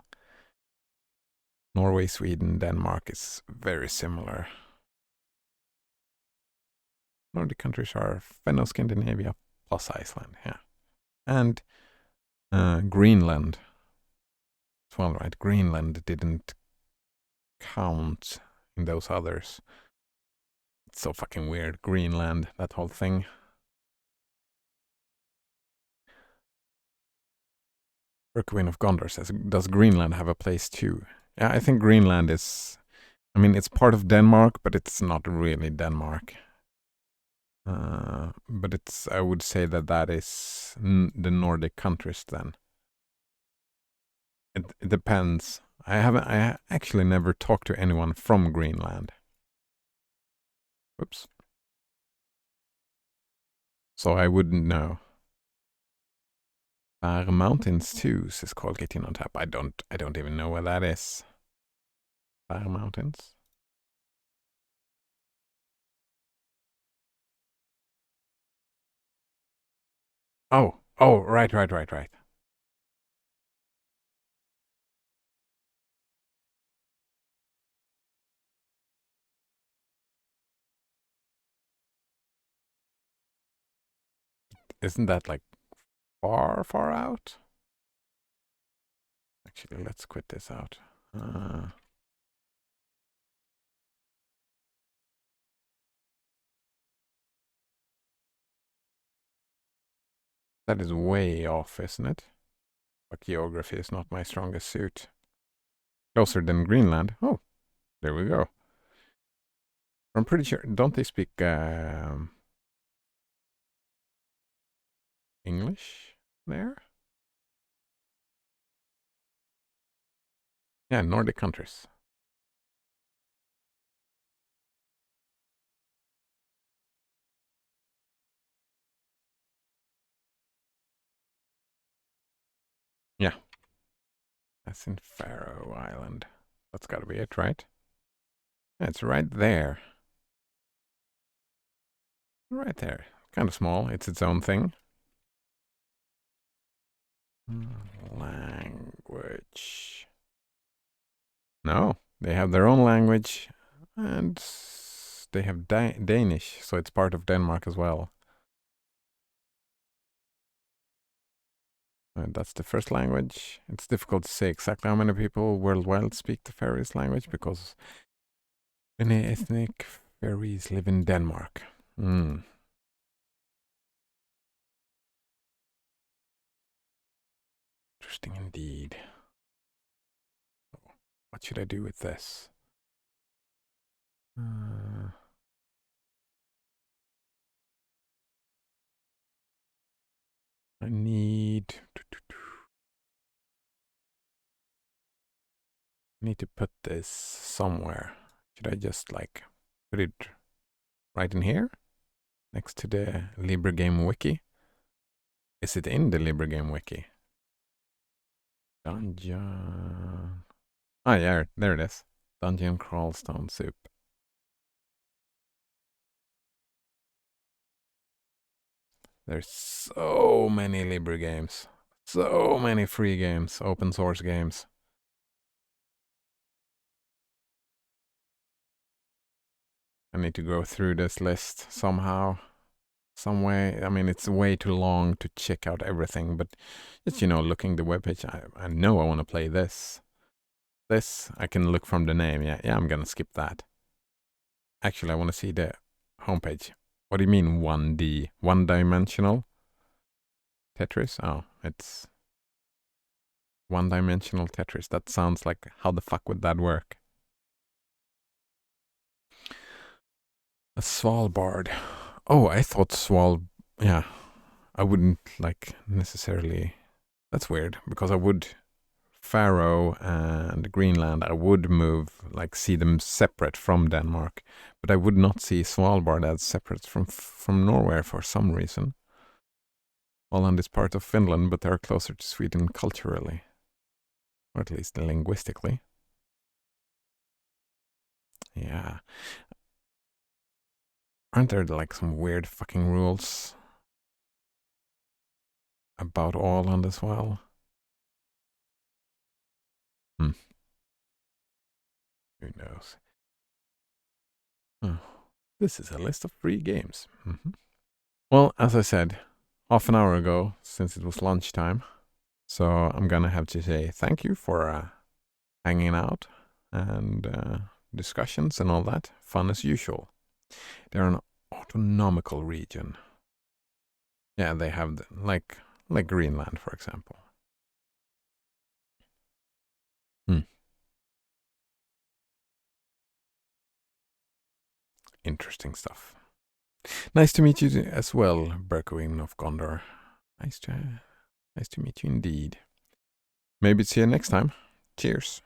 Norway, Sweden, Denmark is very similar. Nordic countries are Finland, Scandinavia plus Iceland, yeah. And Greenland as well, right? Greenland didn't count in those others. It's so fucking weird. Greenland, that whole thing. Queen of Gondor says, does Greenland have a place too? Yeah, I think Greenland is, I mean, it's part of Denmark, but it's not really Denmark. But I would say that is the Nordic countries then. It depends. I actually never talked to anyone from Greenland. Whoops. So I wouldn't know. Far Mountains too, says Colgatein on tap. I don't even know where that is. Far Mountains. Oh, right. Isn't that like far out? Actually, let's quit this out. That is way off, isn't it? But geography is not my strongest suit. Closer than Greenland. Oh, there we go. I'm pretty sure. Don't they speak English there? Yeah, Nordic countries. Yeah. That's in Faroe Island. That's gotta be it, right? Yeah, it's right there. Right there. Kind of small. It's its own thing. Language. No, they have their own language, and they have Danish, so it's part of Denmark as well. That's the first language. It's difficult to say exactly how many people worldwide speak the Faroese language because many ethnic Faroese live in Denmark. Interesting indeed. What should I do with this? I need to put this somewhere. Should I just like put it right in here next to the Libre Game Wiki? Is it in the Libre Game Wiki? Dungeon. Ah, yeah, there it is. Dungeon Crawl Stone Soup. There's so many Libre games. So many free games, open source games. I need to go through this list somehow, some way. I mean, it's way too long to check out everything, but just, looking the webpage, I know I want to play this. This, I can look from the name. Yeah, I'm going to skip that. Actually, I want to see the homepage. What do you mean 1D? One-dimensional? Tetris? Oh, it's one-dimensional Tetris. That sounds like, how the fuck would that work? A Svalbard. Oh, I thought yeah. I wouldn't like necessarily. That's weird because I would Faroe and Greenland. I would see them separate from Denmark, but I would not see Svalbard as separate from Norway for some reason. Åland is part of Finland, but they are closer to Sweden culturally, or at least linguistically. Yeah. Aren't there like some weird fucking rules about Åland as well? Who knows? Oh, this is a list of free games. Well, as I said, half an hour ago, since it was lunchtime. So I'm gonna have to say thank you for hanging out and discussions and all that. Fun as usual. They're an autonomical region. Yeah, they have like Greenland, for example. Interesting stuff. Nice to meet you as well, Berkowin of Gondor. Nice to meet you indeed. Maybe see you next time. Cheers.